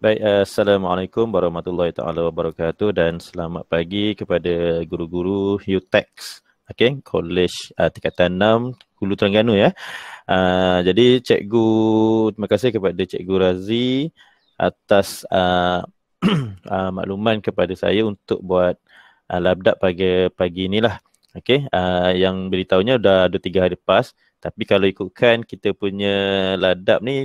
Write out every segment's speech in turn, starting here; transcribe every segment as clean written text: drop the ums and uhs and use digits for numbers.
Baik, Assalamualaikum warahmatullahi taala wabarakatuh dan selamat pagi kepada guru-guru UTEX, College Tingkatan 6 Hulu Terengganu ya. Jadi cikgu, terima kasih kepada Cikgu Razi atas makluman kepada saya untuk buat labdab pagi inilah. Yang beritahunya dah 2-3 hari lepas, tapi kalau ikutkan kita punya ladab ni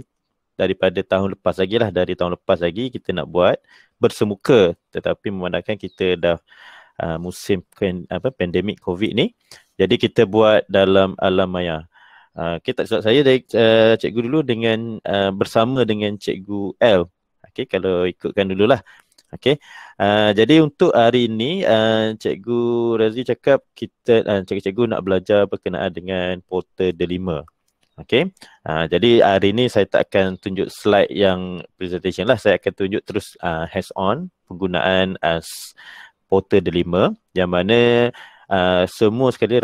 daripada tahun lepas lagi lah, dari tahun lepas lagi kita nak buat bersemuka, tetapi memandangkan kita dah musim pandemik COVID ni, jadi kita buat dalam alam maya. Saya dari cikgu dulu dengan bersama dengan Cikgu L. Kalau ikutkan dululah. Jadi untuk hari ini Cikgu Razi cakap kita cikgu nak belajar berkenaan dengan portal delima. Jadi hari ini saya tak akan tunjuk slide yang presentation lah. Saya akan tunjuk terus hands on penggunaan portal delima, yang mana semua sekali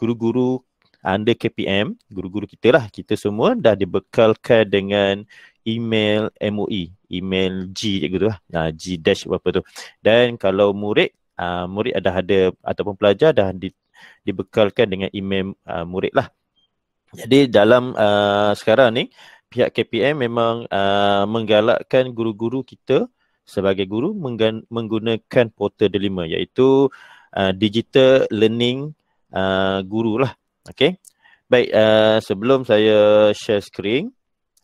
guru-guru under KPM, guru-guru kita lah, kita semua dah dibekalkan dengan email MOE, email G cikgu tu lah, G dash apa tu. Dan kalau murid dah ada ataupun pelajar dah dibekalkan dengan email murid lah. Jadi dalam sekarang ni pihak KPM memang menggalakkan guru-guru kita sebagai guru menggunakan portal delima, iaitu digital learning guru lah. Baik, sebelum saya share screen,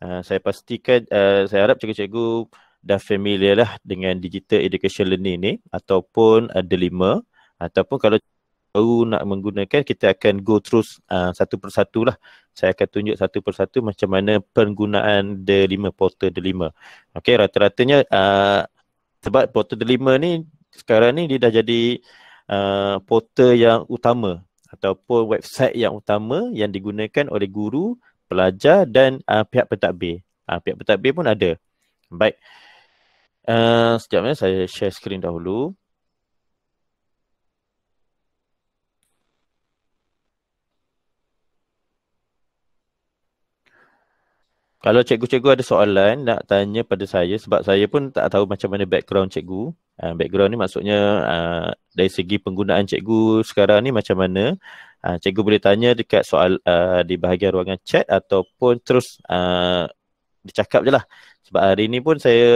saya pastikan saya harap cikgu-cikgu dah familiar lah dengan digital education learning ni ataupun delima, ataupun kalau baru nak menggunakan, kita akan go terus satu persatu lah. Saya akan tunjuk satu persatu macam mana penggunaan delima, portal delima. Rata-ratanya sebab portal delima ni sekarang ni dia dah jadi portal yang utama ataupun website yang utama yang digunakan oleh guru, pelajar dan pihak pentadbir. Pihak pentadbir pun ada. Baik, sekejap saya share screen dahulu. Kalau cikgu-cikgu ada soalan nak tanya pada saya, sebab saya pun tak tahu macam mana background cikgu. Background ni maksudnya dari segi penggunaan cikgu sekarang ni macam mana. Cikgu boleh tanya dekat soal di bahagian ruangan chat ataupun terus dicakap je lah. Sebab hari ni pun saya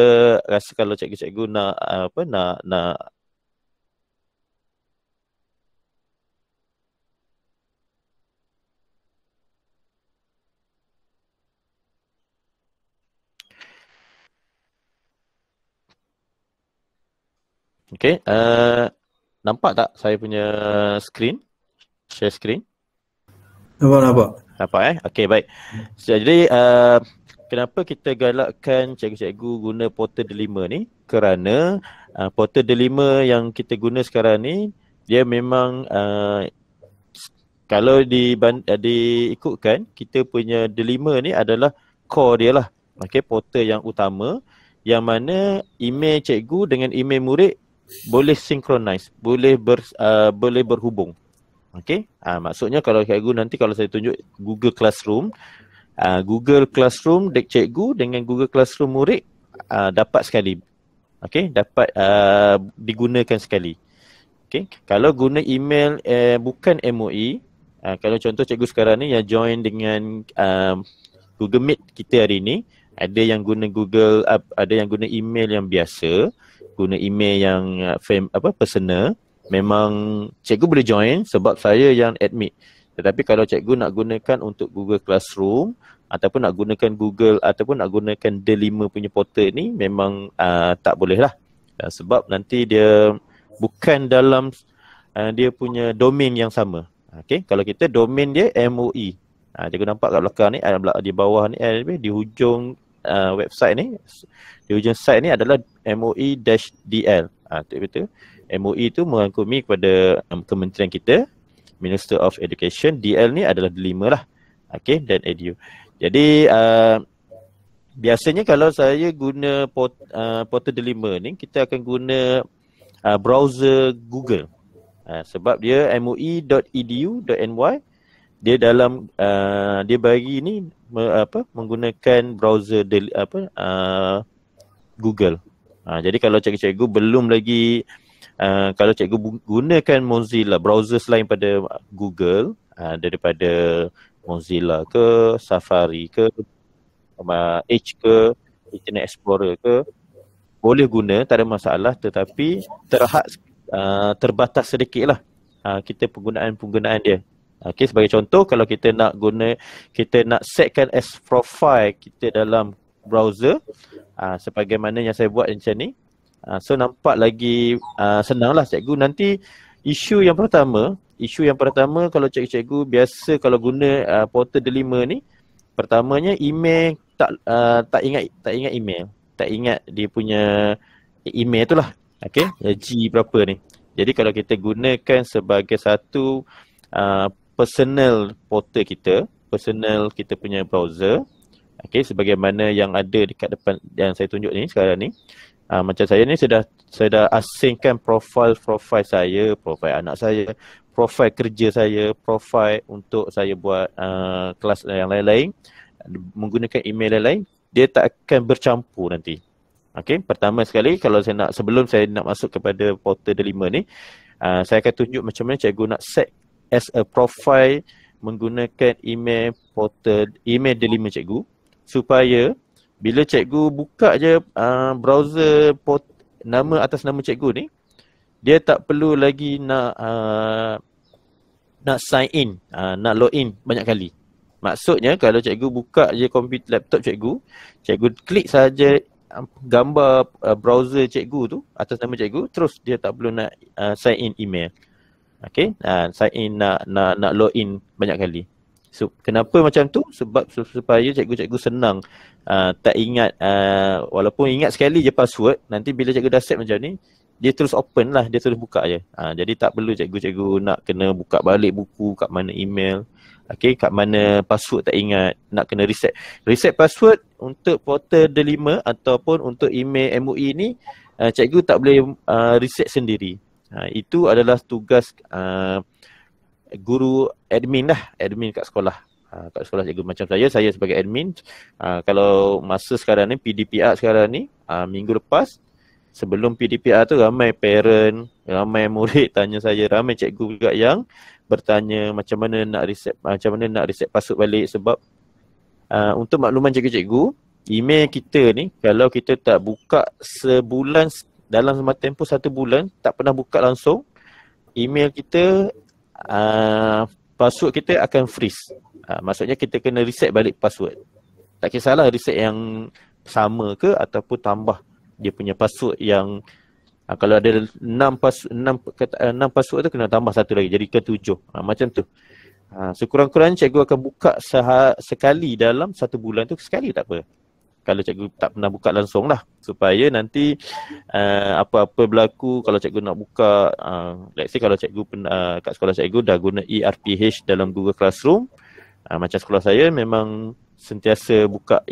rasa kalau cikgu-cikgu nak nak nampak tak saya punya screen? Share screen? Nampak baik. Jadi kenapa kita galakkan cikgu-cikgu guna portal delima ni? Kerana portal delima yang kita guna sekarang ni, dia memang kalau diikutkan, kita punya delima ni adalah core dia lah. Portal yang utama, yang mana email cikgu dengan email murid boleh synchronize, boleh berhubung. Maksudnya kalau cikgu nanti kalau saya tunjuk Google Classroom, dek cikgu dengan Google Classroom murid dapat sekali. Dapat digunakan sekali. Kalau guna email bukan MOE, kalau contoh cikgu sekarang ni yang join dengan Google Meet kita hari ni, ada yang guna ada yang guna email yang biasa, guna email yang personal, memang cikgu boleh join sebab saya yang admit. Tetapi kalau cikgu nak gunakan untuk Google Classroom ataupun nak gunakan Google ataupun nak gunakan delima punya portal ni, memang tak boleh lah. Sebab nanti dia bukan dalam dia punya domain yang sama. Kalau kita domain dia MOE. Cikgu nampak kat belakang ni, di bawah ni, di hujung website ni, di hujung site ni adalah MOE-DL. Betul. MOE tu merangkumi kepada kementerian kita, Minister of Education. DL ni adalah delima lah. Dan edu. Jadi biasanya kalau saya guna portal delima ni, kita akan guna browser Google. Sebab dia moe.edu.ny, dia dalam dia bagi ni menggunakan browser Google. Jadi kalau cikgu-cikgu belum lagi kalau cikgu gunakan Mozilla, browser selain pada Google, daripada Mozilla ke, Safari ke, Edge ke, Internet Explorer ke, boleh guna, tak ada masalah, tetapi terbatas sedikit lah kita penggunaan dia. Okay, sebagai contoh, kalau kita nak setkan as profile kita dalam browser, sebagaimana yang saya buat macam ni, so nampak lagi senang lah cikgu. Nanti isu yang pertama kalau cikgu-cikgu biasa kalau guna portal delima ni, pertamanya email tak ingat email, tak ingat dia punya email tu lah. Okay, G berapa ni. Jadi kalau kita gunakan sebagai satu personal portal personal kita punya browser, okay, sebagaimana yang ada dekat depan yang saya tunjuk ni sekarang ni, macam saya ni saya dah asingkan profil saya, profil anak saya, profil kerja saya, profil untuk saya buat kelas yang lain-lain menggunakan email lain-lain, dia tak akan bercampur nanti. Okey, pertama sekali kalau sebelum saya nak masuk kepada portal delima ni, saya akan tunjuk macam mana cikgu nak set as a profile menggunakan email portal, email delima cikgu, supaya bila cikgu buka je browser atas nama cikgu ni, dia tak perlu lagi nak sign in, nak login banyak kali. Maksudnya kalau cikgu buka je komputer laptop cikgu klik saja gambar browser cikgu tu atas nama cikgu, terus dia tak perlu nak sign in email. Okey, sign in nak login banyak kali. So, kenapa macam tu? Sebab supaya cikgu-cikgu senang tak ingat, walaupun ingat sekali je password, nanti bila cikgu dah set macam ni, dia terus open lah, dia terus buka je. Jadi tak perlu cikgu-cikgu nak kena buka balik buku, kat mana email, okay, kat mana password tak ingat, nak kena reset. Reset password untuk portal delima ataupun untuk email MOE ni, cikgu tak boleh reset sendiri. Itu adalah tugas guru admin kat sekolah. Kat sekolah cikgu macam saya sebagai admin, kalau masa sekarang ni, PDPR sekarang ni, minggu lepas, sebelum PDPR tu ramai parent, ramai murid tanya saya, ramai cikgu juga yang bertanya macam mana nak reset password balik. Sebab untuk makluman cikgu-cikgu, email kita ni kalau kita tak buka sebulan, dalam tempoh 1 bulan tak pernah buka langsung, email kita, password kita akan freeze. Maksudnya kita kena reset balik password. Tak kisahlah reset yang sama ke ataupun tambah dia punya password yang kalau ada 6 password tu kena tambah satu lagi, jadi ke 7. Macam tu. Sekurang-kurangnya cikgu akan buka sekali dalam 1 bulan tu, sekali tak apa. Kalau cikgu tak pernah buka langsung lah, supaya nanti apa-apa berlaku kalau cikgu nak buka, let's say kalau cikgu kat sekolah cikgu dah guna ERPH dalam Google Classroom, macam sekolah saya memang sentiasa buka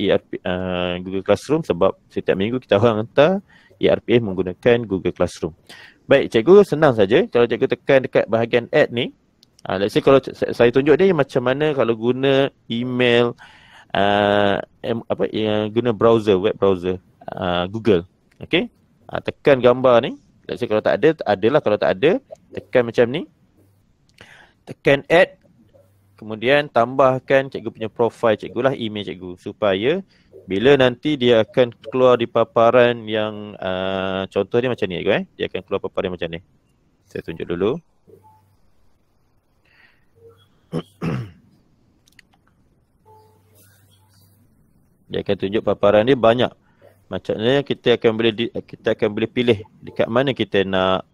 Google Classroom, sebab setiap minggu kita orang hantar ERPH menggunakan Google Classroom. Baik, cikgu senang saja. Kalau cikgu tekan dekat bahagian add ni, let's say kalau saya tunjuk dia macam mana kalau guna email, guna browser, web browser Google. Okay, tekan gambar ni. Let's say kalau tak ada, adalah. Kalau tak ada, tekan macam ni, tekan add, kemudian tambahkan cikgu punya profile cikgu lah, email cikgu, supaya bila nanti dia akan keluar di paparan yang contoh dia macam ni, dia akan keluar paparan macam ni. Saya tunjuk dulu. Dia akan tunjuk paparan dia banyak. Macamnya kita akan boleh pilih dekat mana kita nak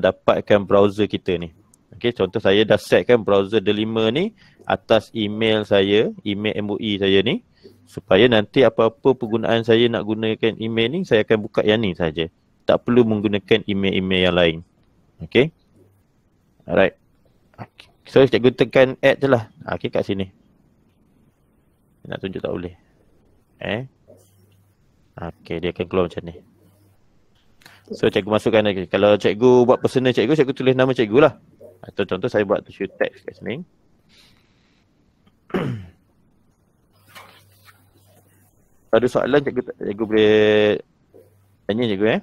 dapatkan browser kita ni. Okay, contoh saya dah setkan browser delima ni atas email saya, email MOE saya ni, supaya nanti apa-apa penggunaan saya nak gunakan email ni, saya akan buka yang ni saja. Tak perlu menggunakan email-email yang lain. Okay. Alright. Okay. So cikgu tekan add je lah. Okay, kat sini. Nak tunjuk tak boleh. Okay, dia akan keluar macam ni. So cikgu masukkan lagi. Kalau cikgu buat personal cikgu tulis nama cikgu lah. Atau contoh saya buat tissue text kat sini. Ada soalan cikgu boleh tanya cikgu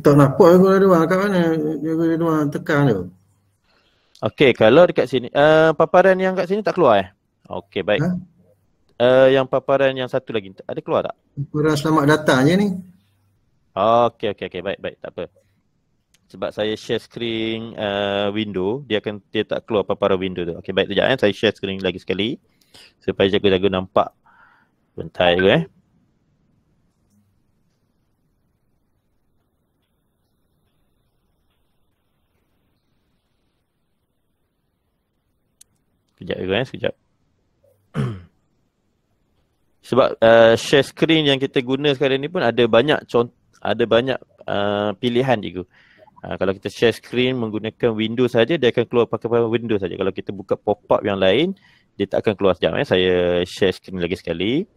Tak nampak aku ada dua kat mana? Cikgu ada dua tekan tu. Okey, kalau dekat sini paparan yang kat sini tak keluar Okey, baik. Ha? Yang paparan yang satu lagi ada keluar tak? Kurang selamat datang je ni. Okey, baik, tak apa. Sebab saya share screen window, dia tak keluar paparan window tu. Okey, baik, sekejap saya share screen lagi sekali supaya cikgu nampak. Bentar cikgu Sekejap cikgu sekejap. Sebab share screen yang kita guna sekarang ni pun ada banyak pilihan cikgu. Kalau kita share screen menggunakan Windows saja, dia akan keluar pakai Windows saja. Kalau kita buka pop-up yang lain, dia tak akan keluar. Sekejap saya share screen lagi sekali.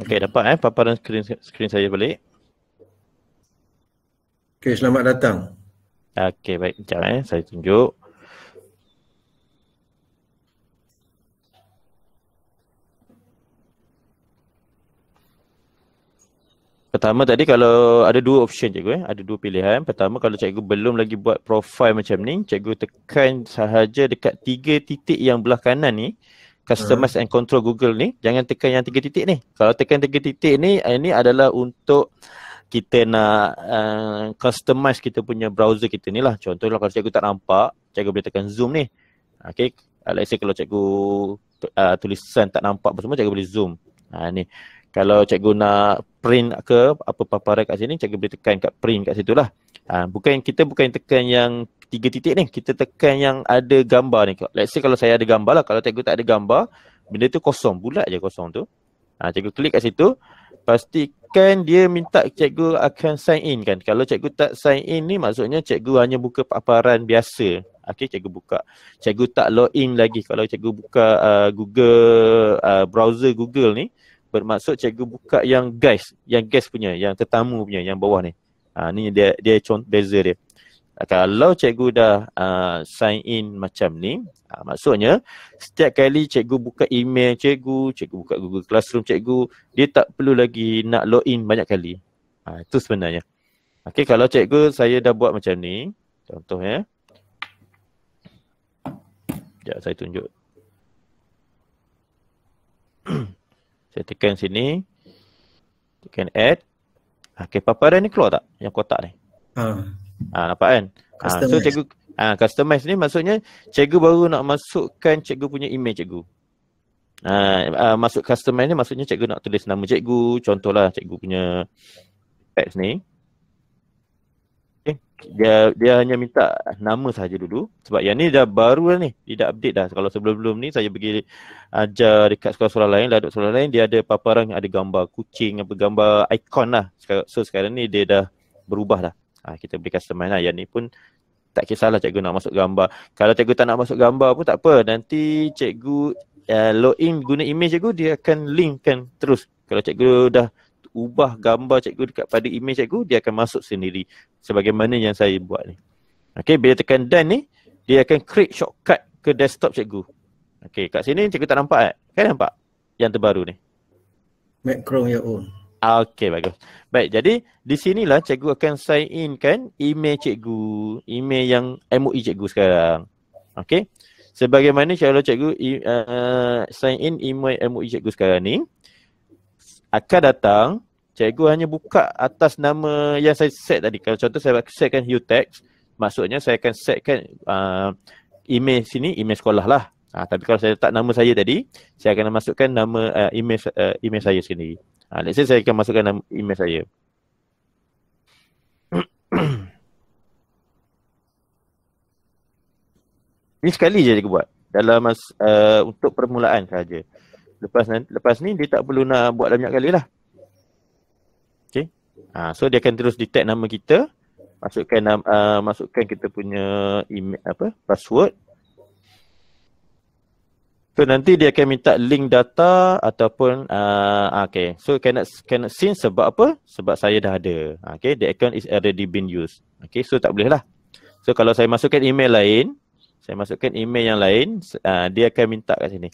Okey, dapat paparan screen saya balik. Okey, selamat datang. Okey, baik. Sekejap saya tunjuk. Pertama tadi kalau ada dua option cikgu ada dua pilihan. Pertama kalau cikgu belum lagi buat profile macam ni, cikgu tekan sahaja dekat 3 titik yang belah kanan ni, customize and control Google ni, jangan tekan yang 3 titik ni. Kalau tekan 3 titik ni, ini adalah untuk kita nak customize kita punya browser kita ni lah. Contohnya kalau cikgu tak nampak, cikgu boleh tekan zoom ni. Okay, let's say kalau cikgu tulisan tak nampak apa semua, cikgu boleh zoom. Ni. Kalau cikgu nak print ke apa paparan kat sini, cikgu boleh tekan kat print kat situ lah. Kita bukan tekan yang 3 titik ni, kita tekan yang ada gambar ni. Let's say kalau saya ada gambar lah, kalau cikgu tak ada gambar, benda tu kosong, bulat je kosong tu. Cikgu klik kat situ, pastikan dia minta cikgu akan sign in kan. Kalau cikgu tak sign in ni, maksudnya cikgu hanya buka paparan biasa. Okay, cikgu buka. Cikgu tak login lagi. Kalau cikgu buka Google, browser Google ni, bermaksud cikgu buka yang guys punya, yang tetamu punya, yang bawah ni. Ni dia beza dia. Kalau cikgu dah sign in macam ni, maksudnya setiap kali cikgu buka email cikgu buka Google Classroom cikgu, dia tak perlu lagi nak login banyak kali. Itu sebenarnya. Okey, kalau cikgu saya dah buat macam ni, contohnya. Sekejap saya tunjuk. Saya tekan sini. Tekan add. Okey, paparan ni keluar tak? Yang kotak ni. Nampak kan? So cikgu customize ni maksudnya cikgu baru nak masukkan cikgu punya email cikgu. Masuk customize ni maksudnya cikgu nak tulis nama cikgu, contohlah cikgu punya text ni. Okay. Dia hanya minta nama saja dulu sebab yang ni dah baru lah ni, dia dah update dah. Kalau sebelum-sebelum ni saya pergi ajar dekat sekolah-sekolah lain, laduk sekolah lain, dia ada paparan yang ada gambar kucing, apa gambar ikon lah. So sekarang ni dia dah berubah dah. Kita boleh customize lah. Yang ni pun tak kisahlah cikgu nak masuk gambar. Kalau cikgu tak nak masuk gambar pun tak apa. Nanti cikgu login guna email cikgu, dia akan linkkan terus. Kalau cikgu dah ubah gambar cikgu dekat pada email cikgu, dia akan masuk sendiri. Sebagaimana yang saya buat ni. Okay, bila tekan done ni, dia akan create shortcut ke desktop cikgu. Okay, kat sini cikgu tak nampak kan nampak yang terbaru ni. Make Chrome your own. Okay, bagus. Baik, jadi di sinilah cikgu akan sign in kan email cikgu, email yang MOE cikgu sekarang. Okay, sebagaimana kalau cikgu sign in email MOE cikgu sekarang ni, akan datang, cikgu hanya buka atas nama yang saya set tadi. Kalau contoh saya setkan Utext, maksudnya saya akan setkan email sini, email sekolah lah. Tapi kalau saya letak nama saya tadi, saya akan masukkan nama email saya sendiri. Let's say saya akan masukkan nama email saya. Ini sekali je dia buat dalam untuk permulaan saja. Lepas ni dia tak perlu nak buat banyak kali lah. Okay. So dia akan terus detect nama kita, masukkan kita punya email, password. So nanti dia akan minta link data ataupun okay. So cannot seen sebab apa? Sebab saya dah ada. Okay, the account is already been used. Okay, so tak boleh lah. So kalau saya masukkan email lain, yang lain, dia akan minta kat sini.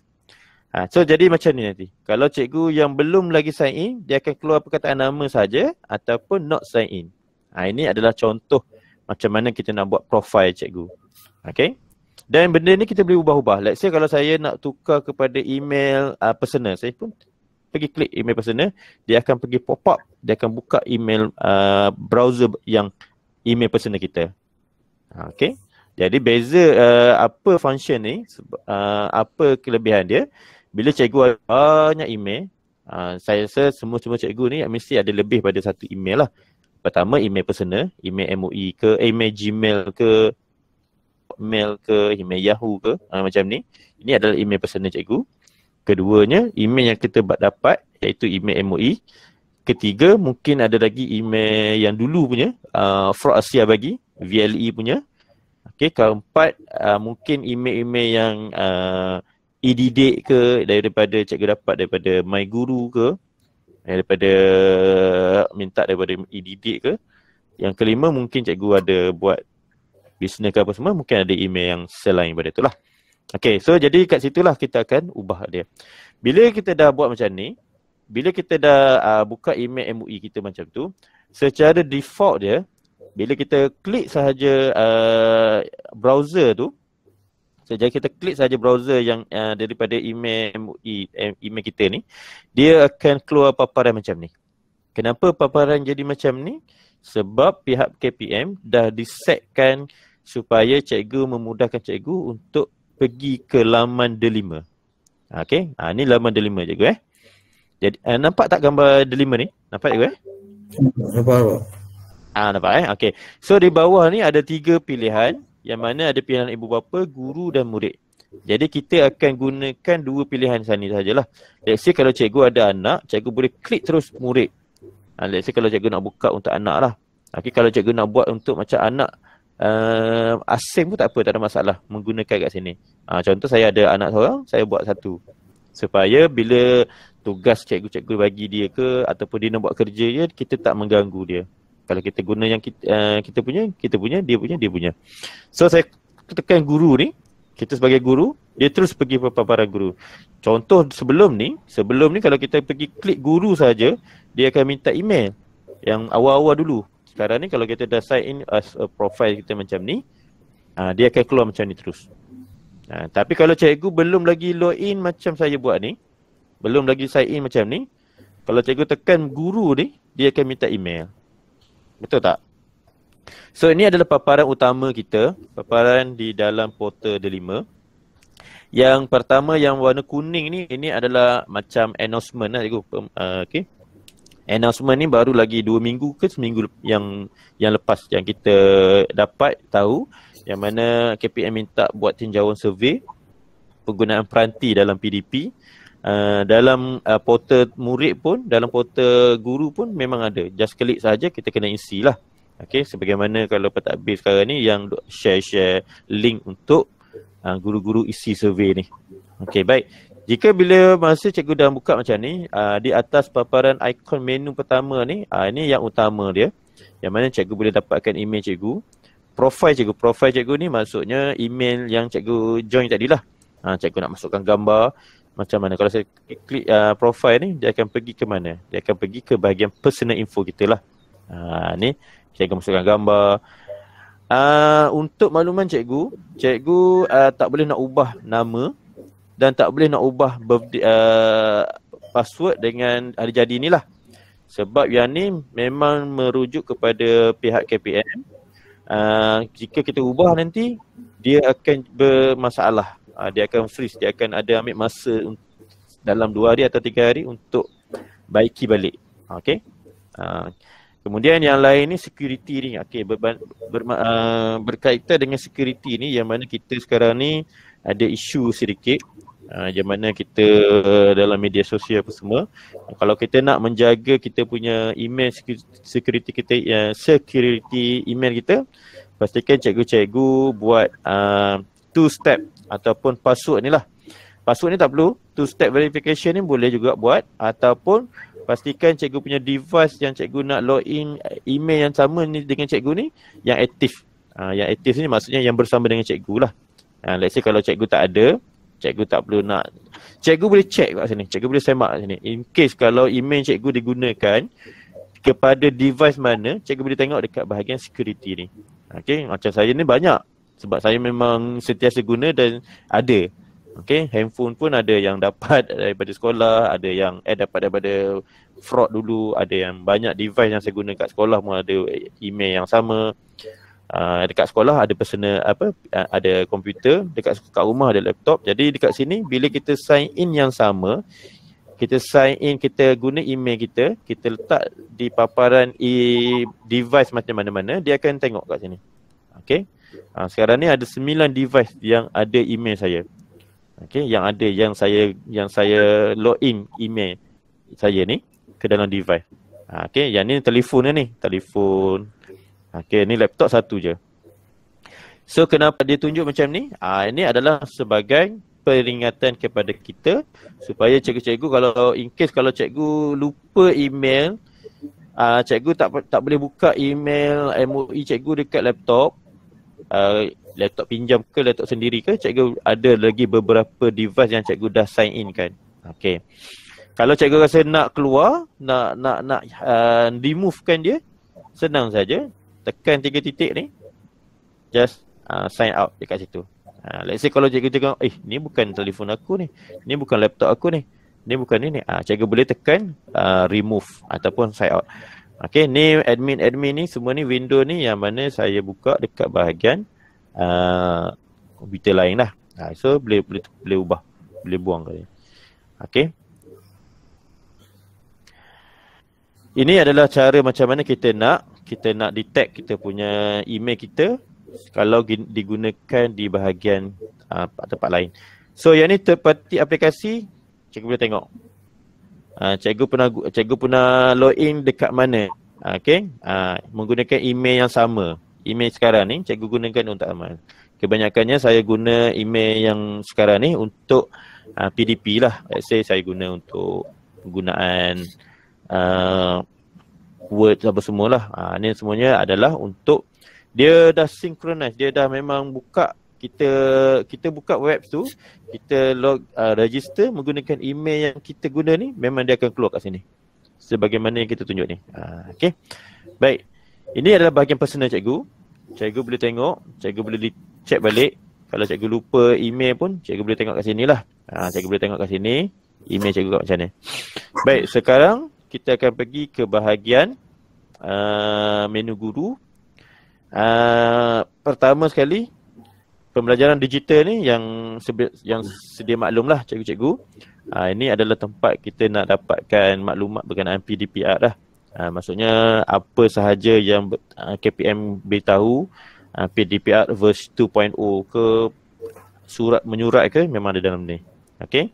So jadi macam ni nanti. Kalau cikgu yang belum lagi sign in, dia akan keluar perkataan nama saja ataupun not sign in. Ini adalah contoh macam mana kita nak buat profile cikgu. Okay. Dan benda ni kita boleh ubah-ubah. Let's say kalau saya nak tukar kepada email personal, saya pun pergi klik email personal, dia akan pergi pop up, dia akan buka email browser yang email personal kita. Okay. Jadi beza apa function ni, apa kelebihan dia, bila cikgu ada banyak email, saya rasa semua cikgu ni mesti ada lebih pada satu email lah. Pertama email personal, email MOE ke, email Gmail ke, email ke, email Yahoo ke, macam ni. Ini adalah email personal cikgu. Keduanya, email yang kita dapat iaitu email MOE. Ketiga, mungkin ada lagi email yang dulu punya, Fraud Asia bagi, VLE punya. Okay, keempat, mungkin email-email yang e-didik ke, daripada cikgu dapat daripada MyGuru ke, daripada e-didik ke. Yang kelima, mungkin cikgu ada buat bisnes ke apa semua, mungkin ada email yang selain daripada itulah. Okay, so jadi kat situlah kita akan ubah dia. Bila kita dah buat macam ni, bila kita dah buka email MOE kita macam tu, secara default dia, bila kita klik sahaja browser tu, sejak kita klik sahaja browser yang daripada email MOE, email kita ni, dia akan keluar paparan macam ni. Kenapa paparan jadi macam ni? Sebab pihak KPM dah disetkan supaya cikgu memudahkan cikgu untuk pergi ke laman delima. Okay, ni laman delima cikgu Jadi nampak tak gambar delima ni? Nampak cikgu Nampak. Nampak Okay. So di bawah ni ada 3 pilihan, yang mana ada pilihan ibu bapa, guru dan murid. Jadi kita akan gunakan 2 pilihan sana sajalah. Let's say kalau cikgu ada anak, cikgu boleh klik terus murid. Let's say kalau cikgu nak buka untuk anak lah. Okay, kalau cikgu nak buat untuk macam anak asing pun tak apa, tak ada masalah menggunakan kat sini. Contoh saya ada anak seorang, saya buat satu. Supaya bila tugas cikgu-cikgu bagi dia ke, ataupun dia nak buat kerja dia, kita tak mengganggu dia. Kalau kita guna yang kita punya, dia punya. So saya tekan guru ni, kita sebagai guru, dia terus pergi ke paparan guru. Contoh sebelum ni kalau kita pergi klik guru saja, dia akan minta email yang awal-awal dulu. Sekarang ni kalau kita dah sign in as a profile kita macam ni, dia akan keluar macam ni terus. Tapi kalau cikgu belum lagi login macam saya buat ni, belum lagi sign in macam ni, kalau cikgu tekan guru ni, dia akan minta email. Betul tak? So ini adalah paparan utama kita, paparan di dalam portal delima. Yang pertama yang warna kuning ni, ini adalah macam announcement lah cikgu. Okay. Announcement ni baru lagi 2 minggu ke seminggu yang lepas yang kita dapat tahu, yang mana KPM minta buat tinjauan survey penggunaan peranti dalam PDP. Dalam portal murid pun, dalam portal guru pun memang ada. Just klik saja, kita kena isi lah. Okay, sebagaimana kalau pentadbir sekarang ni yang share link untuk guru-guru isi survey ni. Okay, baik. Jika bila masa cikgu dah buka macam ni, di atas paparan ikon menu pertama ni, ini yang utama dia, yang mana cikgu boleh dapatkan email cikgu. Profile cikgu ni maksudnya email yang cikgu join tadilah. Cikgu nak masukkan gambar macam mana. Kalau saya klik profile ni, dia akan pergi ke mana? Dia akan pergi ke bahagian personal info kita lah. Ni cikgu masukkan gambar. Untuk makluman cikgu tak boleh nak ubah nama dan tak boleh nak ubah password dengan hari jadi ni lah. Sebab yang ni memang merujuk kepada pihak KPM. Jika kita ubah nanti, dia akan bermasalah. Dia akan freeze, dia akan ada ambil masa dalam 2 hari atau 3 hari untuk baiki balik. Okay. Kemudian yang lain ni security ni. Okey, berkaitan dengan security ni yang mana kita sekarang ni ada isu sedikit. Yang mana kita dalam media sosial apa semua, kalau kita nak menjaga kita punya email security kita, security email kita, pastikan cikgu-cikgu buat two step ataupun password ni lah. Password ni tak perlu, two step verification ni boleh juga buat, ataupun pastikan cikgu punya device yang cikgu nak login email yang sama ni dengan cikgu ni yang aktif. Yang aktif ni maksudnya yang bersama dengan cikgu lah. Let's say kalau cikgu tak ada, cikgu tak perlu nak, cikgu boleh check kat sini, cikgu boleh semak kat sini. In case kalau email cikgu digunakan kepada device mana, cikgu boleh tengok dekat bahagian security ni. Okay, macam saya ni banyak sebab saya memang sentiasa guna dan ada. Okay, handphone pun ada yang dapat daripada sekolah, ada yang dapat daripada fraud dulu, ada yang banyak device yang saya guna kat sekolah pun ada email yang sama. Dekat sekolah ada personal ada komputer, kat rumah ada laptop. Jadi dekat sini bila kita sign in yang sama, kita sign in, kita guna email kita letak di paparan device macam mana-mana, dia akan tengok kat sini. Okey. Sekarang ni ada 9 device yang ada email saya. Okey, yang saya login email saya ni ke dalam device. Okey, yang ni telefon ni, telefon. Okay, ni laptop satu je. So kenapa dia tunjuk macam ni? Ini adalah sebagai peringatan kepada kita supaya cikgu-cikgu kalau in case kalau cikgu lupa email, cikgu tak boleh buka email MOE cikgu dekat laptop. Laptop pinjam ke laptop sendiri ke, cikgu ada lagi beberapa device yang cikgu dah sign in kan. Okay. Kalau cikgu rasa nak keluar, nak removekan dia, senang saja. Tekan 3 titik ni, just sign out dekat situ. Let's say kalau cikgu tengok, ni bukan telefon aku ni bukan laptop aku ni bukan ni. Cikgu boleh tekan remove ataupun sign out. Okay, ni admin ni semua ni window ni yang mana saya buka dekat bahagian komputer lain lah. So boleh ubah, boleh buang ke. Okay. Ini adalah cara macam mana kita nak detect kita punya email kita kalau digunakan di bahagian tempat lain. So yang ni third party aplikasi, cikgu boleh tengok. Cikgu pernah login dekat mana. Okay. Menggunakan email yang sama. Email sekarang ni cikgu gunakan untuk amal. Kebanyakannya saya guna email yang sekarang ni untuk PDP lah. Let's say saya guna untuk penggunaan Word apa semualah. Ni semuanya adalah untuk dia dah synchronize, dia dah memang buka, kita buka web tu, kita register menggunakan email yang kita guna ni, memang dia akan keluar kat sini. Sebagaimana yang kita tunjuk ni. Okey. Baik. Ini adalah bahagian personal cikgu. Cikgu boleh tengok, cikgu boleh check balik. Kalau cikgu lupa email pun, cikgu boleh tengok kat sini lah. Cikgu boleh tengok kat sini, email cikgu kat macam ni. Baik, sekarang kita akan pergi ke bahagian menu guru. Pertama sekali, pembelajaran digital ni yang sedia maklum lah cikgu-cikgu. Ini adalah tempat kita nak dapatkan maklumat berkenaan PDPR lah. Maksudnya apa sahaja yang KPM beritahu, PDPR versi 2.0 ke, surat menyurat ke, memang ada dalam ni. Okey.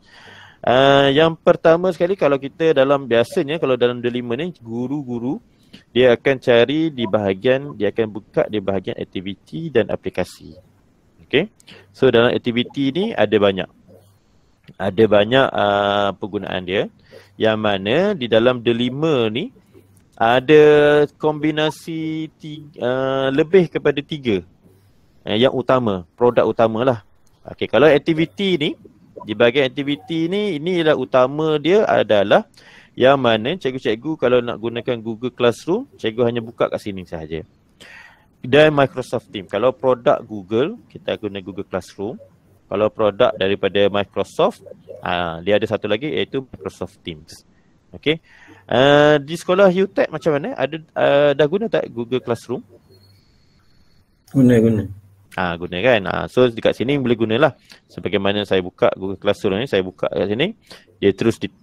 Yang pertama sekali, kalau kita biasanya kalau dalam D5 ni, guru-guru dia akan cari di bahagian, dia akan buka di bahagian aktiviti dan aplikasi. Okay. So dalam aktiviti ni ada banyak penggunaan dia, yang mana di dalam D5 ni ada kombinasi lebih kepada 3 yang utama, produk utama lah. Okay, kalau aktiviti ni, di bahagian aktiviti ni, inilah utama dia adalah yang mana cikgu-cikgu kalau nak gunakan Google Classroom, cikgu hanya buka kat sini sahaja. Dan Microsoft Teams. Kalau produk Google, kita guna Google Classroom. Kalau produk daripada Microsoft, dia ada satu lagi iaitu Microsoft Teams. Okey. Di sekolah UTech macam mana? Dah guna tak Google Classroom? Guna. Guna kan. So dekat sini boleh gunalah. Sebagaimana saya buka Google Classroom ni, saya buka kat sini,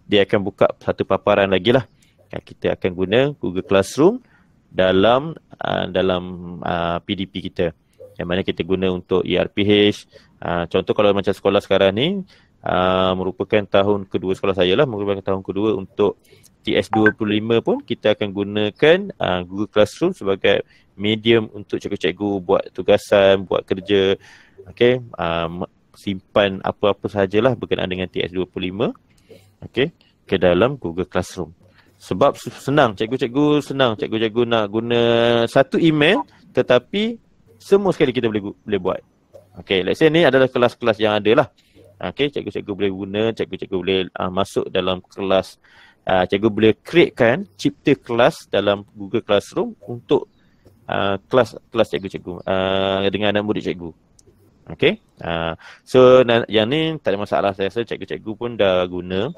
dia akan buka satu paparan lagi lah. Kita akan guna Google Classroom dalam PDP kita. Yang mana kita guna untuk ERPH. Contoh kalau macam sekolah sekarang ni merupakan tahun kedua sekolah saya lah, merupakan tahun kedua untuk TS25 pun kita akan gunakan Google Classroom sebagai medium untuk cikgu-cikgu buat tugasan, buat kerja, okey, simpan apa-apa sahajalah berkenaan dengan TS25, okey, ke dalam Google Classroom. Sebab senang, cikgu-cikgu nak guna satu email tetapi semua sekali kita boleh buat. Okey, let's say ni adalah kelas-kelas yang ada lah. Okey, cikgu-cikgu boleh guna, cikgu-cikgu boleh masuk dalam kelas. Cikgu boleh createkan, cipta kelas dalam Google Classroom untuk kelas cikgu-cikgu dengan anak murid cikgu. Okey. So yang ni tak ada masalah, saya rasa cikgu-cikgu pun dah guna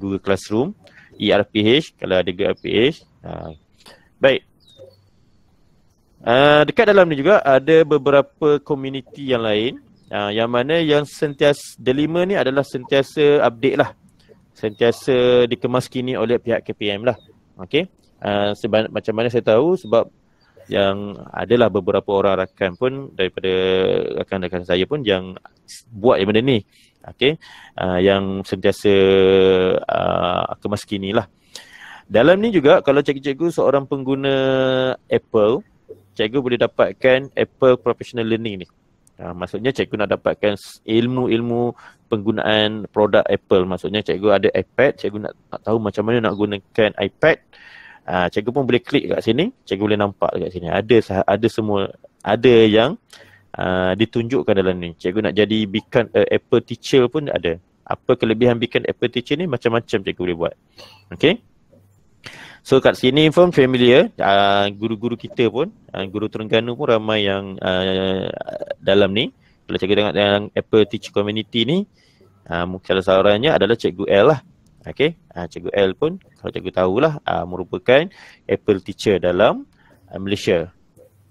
Google Classroom, ERPH kalau ada Google ERPH. Baik. Dekat dalam ni juga ada beberapa komuniti yang lain yang mana yang sentiasa Delima ni adalah sentiasa update lah, sentiasa dikemaskini oleh pihak KPM lah. Okey. Macam mana saya tahu, sebab yang adalah beberapa orang rakan pun daripada rakan-rakan saya pun yang buat yang benda ni. Okey. Yang sentiasa kemaskini lah. Dalam ni juga kalau cikgu-cikgu seorang pengguna Apple, cikgu boleh dapatkan Apple Professional Learning ni. Maksudnya cikgu nak dapatkan ilmu-ilmu penggunaan produk Apple. Maksudnya cikgu ada iPad, cikgu nak tahu macam mana nak gunakan iPad. Cikgu pun boleh klik kat sini, cikgu boleh nampak kat sini. Ada semua, ada yang ditunjukkan dalam ni. Cikgu nak jadi become Apple teacher pun ada. Apa kelebihan become Apple teacher ni, macam-macam cikgu boleh buat. Okay. So kat sini pun familiar, guru-guru kita pun, guru Terengganu pun ramai yang dalam ni. Kalau cikgu tengok dalam Apple Teacher Community ni, mungkin salah seorangnya adalah Cikgu L lah. Okay, Cikgu L pun kalau cikgu tahulah merupakan Apple Teacher dalam Malaysia.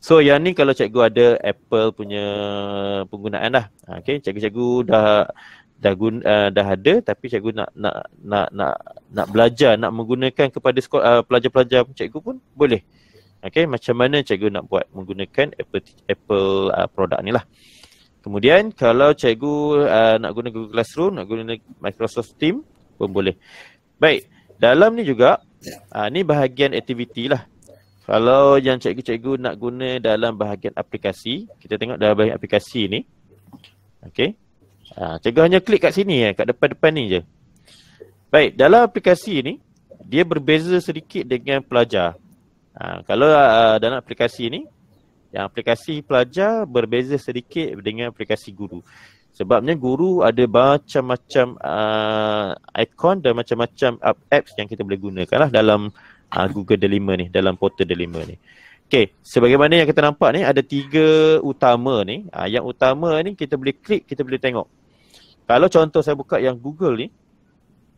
So yang ni kalau cikgu ada Apple punya penggunaan lah. Okay, cikgu-cikgu dah ada, tapi cikgu nak belajar, nak menggunakan kepada pelajar-pelajar cikgu pun boleh. Okey, macam mana cikgu nak buat menggunakan Apple produk ni lah. Kemudian kalau cikgu nak guna Google Classroom, nak guna Microsoft Teams pun boleh. Baik, dalam ni juga ni bahagian aktiviti lah. Kalau yang cikgu-cikgu nak guna dalam bahagian aplikasi, kita tengok dalam bahagian aplikasi ni. Okey. Cikgu hanya klik kat sini, kat depan-depan ni je. Baik, dalam aplikasi ni dia berbeza sedikit dengan pelajar. Kalau dalam aplikasi ni, yang aplikasi pelajar berbeza sedikit dengan aplikasi guru. Sebabnya guru ada macam-macam ikon dan macam-macam apps yang kita boleh gunakan lah dalam Google Delima ni, dalam portal Delima ni. Okey, sebagaimana yang kita nampak ni ada 3 utama ni. Yang utama ni kita boleh klik, kita boleh tengok. Kalau contoh saya buka yang Google ni,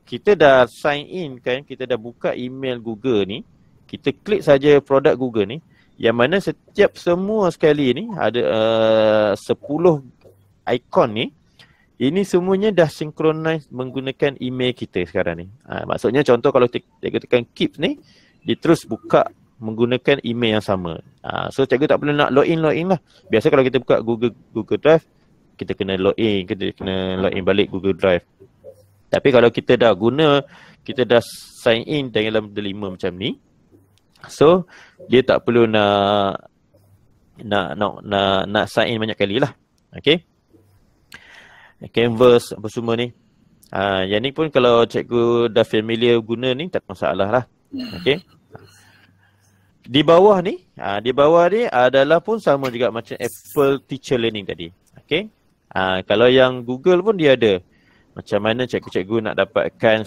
kita dah sign in kan, kita dah buka email Google ni, kita klik saja produk Google ni, yang mana setiap semua sekali ni ada 10 ikon ni, ini semuanya dah synchronize menggunakan email kita sekarang ni. Maksudnya contoh kalau cikgu tekan keep ni, dia terus buka menggunakan email yang sama. So cikgu tak perlu nak login lah. Biasa kalau kita buka Google Drive, kita kena login, kita kena login balik Google Drive. Tapi kalau kita dah guna, kita dah sign in dalam Delima macam ni, so dia tak perlu nak sign in banyak kali lah. Okay. Canvas apa semua ni. Yang ni pun kalau cikgu dah familiar guna ni, tak masalah lah. Okay. Di bawah ni adalah pun sama juga macam Apple Teacher Learning tadi. Okay. Kalau yang Google pun dia ada. Macam mana cikgu-cikgu nak dapatkan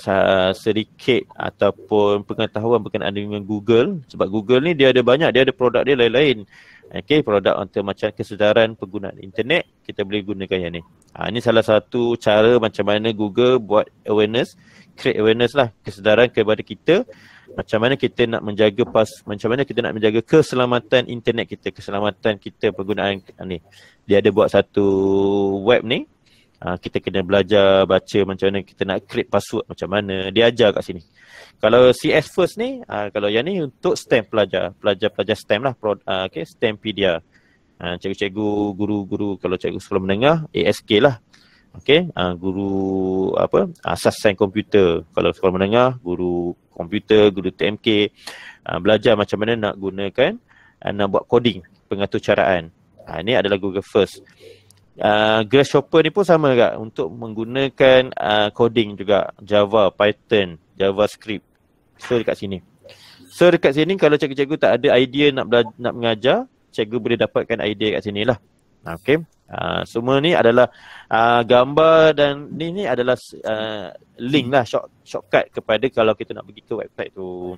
sedikit ataupun pengetahuan berkenaan dengan Google. Sebab Google ni dia ada banyak, dia ada produk dia lain-lain. Okay, produk untuk macam kesedaran penggunaan internet, kita boleh gunakan yang ni. Ini salah satu cara macam mana Google buat awareness, create awareness lah, kesedaran kepada kita. Macam mana kita nak menjaga macam mana kita nak menjaga keselamatan internet kita, keselamatan kita penggunaan ni. Dia ada buat satu web ni. Kita kena belajar baca macam mana kita nak create password macam mana. Dia ajar kat sini. Kalau CS First ni, kalau yang ni untuk STEM pelajar STEM lah, STEMpedia. Cikgu-cikgu, guru-guru, kalau cikgu sekolah menengah, ASK lah. Guru asas sains komputer. Kalau sekolah menengah, guru komputer, guru TMK, belajar macam mana nak gunakan, nak buat coding, pengatur caraan. Ini adalah Google First. Grasshopper ni pun sama juga untuk menggunakan coding juga, Java, Python, JavaScript. So dekat sini kalau cikgu-cikgu tak ada idea nak mengajar, cikgu boleh dapatkan idea kat sini lah. Semua ni adalah gambar dan ni adalah link lah, shortcut kepada kalau kita nak pergi ke website tu.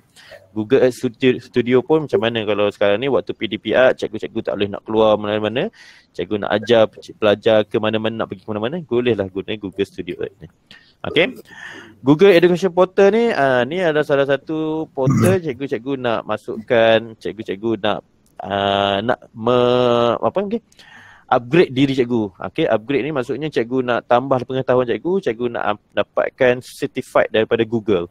Google Earth Studio pun macam mana kalau sekarang ni waktu PDPR, cikgu-cikgu tak boleh nak keluar mana-mana, cikgu nak ajar pelajar ke mana-mana, nak pergi ke mana-mana, bolehlah guna Google Studio Earth ni. Google Education Portal ni, ni adalah salah satu portal cikgu-cikgu nak masukkan, cikgu-cikgu nak upgrade diri cikgu. Upgrade ni maksudnya cikgu nak tambah pengetahuan cikgu nak dapatkan certified daripada Google.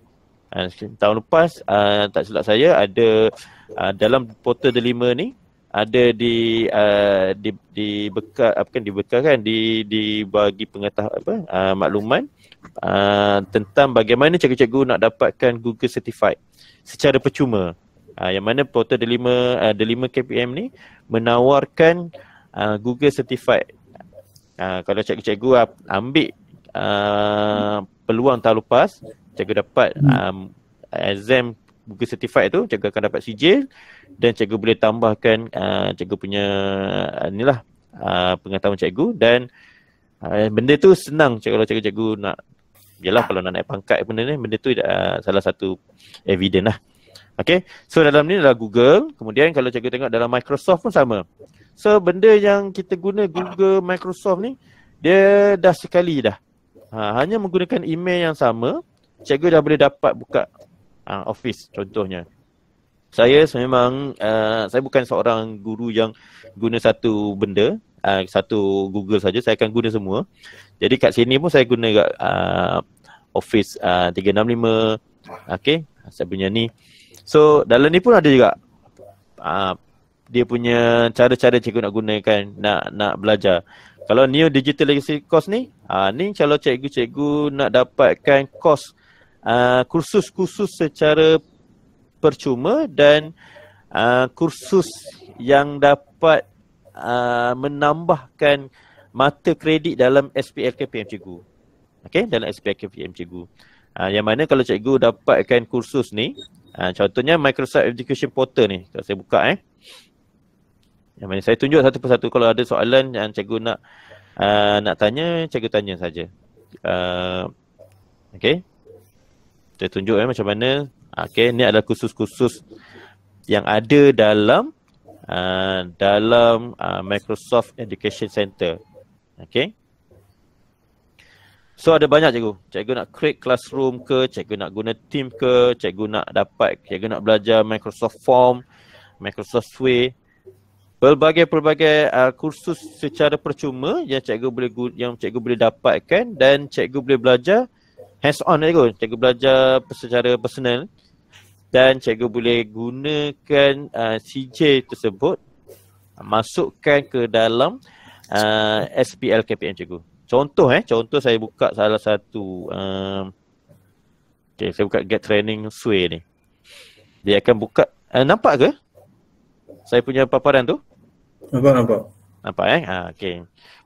Tahun lepas tak silap saya ada dalam portal Delima ni ada dibagi pengetahuan makluman tentang bagaimana cikgu-cikgu nak dapatkan Google certified secara percuma. Yang mana portal Delima KPM ni menawarkan Google certified. Kalau cikgu-cikgu ambil peluang tahun lepas, cikgu dapat exam Google certified tu, cikgu akan dapat sijil dan cikgu boleh tambahkan cikgu punya pengetahuan cikgu. Dan benda tu senang kalau cikgu-cikgu nak, yalah kalau nak naik pangkat benda tu salah satu evidence lah. So dalam ni adalah Google. Kemudian kalau cikgu tengok dalam Microsoft pun sama. So benda yang kita guna Google, Microsoft ni, dia dah sekali dah. Hanya menggunakan email yang sama, cikgu dah boleh dapat buka Office contohnya. Saya memang, saya bukan seorang guru yang guna satu benda, satu Google saja, saya akan guna semua. Jadi kat sini pun saya guna Office 365, saya punya ni. So dalam ni pun ada juga dia punya cara-cara cikgu nak gunakan, nak belajar. Kalau New Digital Legacy Course ni, ni kalau cikgu-cikgu nak dapatkan kursus-kursus secara percuma dan kursus yang dapat menambahkan mata kredit dalam SPLKPM cikgu. Dalam SPLKPM cikgu. Yang mana kalau cikgu dapatkan kursus ni, contohnya Microsoft Education Portal ni, kalau saya buka yang mana saya tunjuk satu persatu. Kalau ada soalan yang cikgu nak tanya, cikgu tanya saja. Saya tunjuk macam mana. Ni adalah kursus-kursus yang ada dalam Microsoft Education Center. So ada banyak cikgu. Cikgu nak create classroom ke, cikgu nak guna team ke, cikgu nak belajar Microsoft Form, Microsoft Sway. Pelbagai kursus secara percuma yang cikgu boleh dapatkan dan cikgu boleh belajar hands on cikgu. Cikgu belajar secara personal dan cikgu boleh gunakan CJ tersebut masukkan ke dalam SPLKPM cikgu. Contoh saya buka salah satu saya buka Get Training Sway ni. Dia akan buka, nampak ke saya punya paparan tu? Nampak.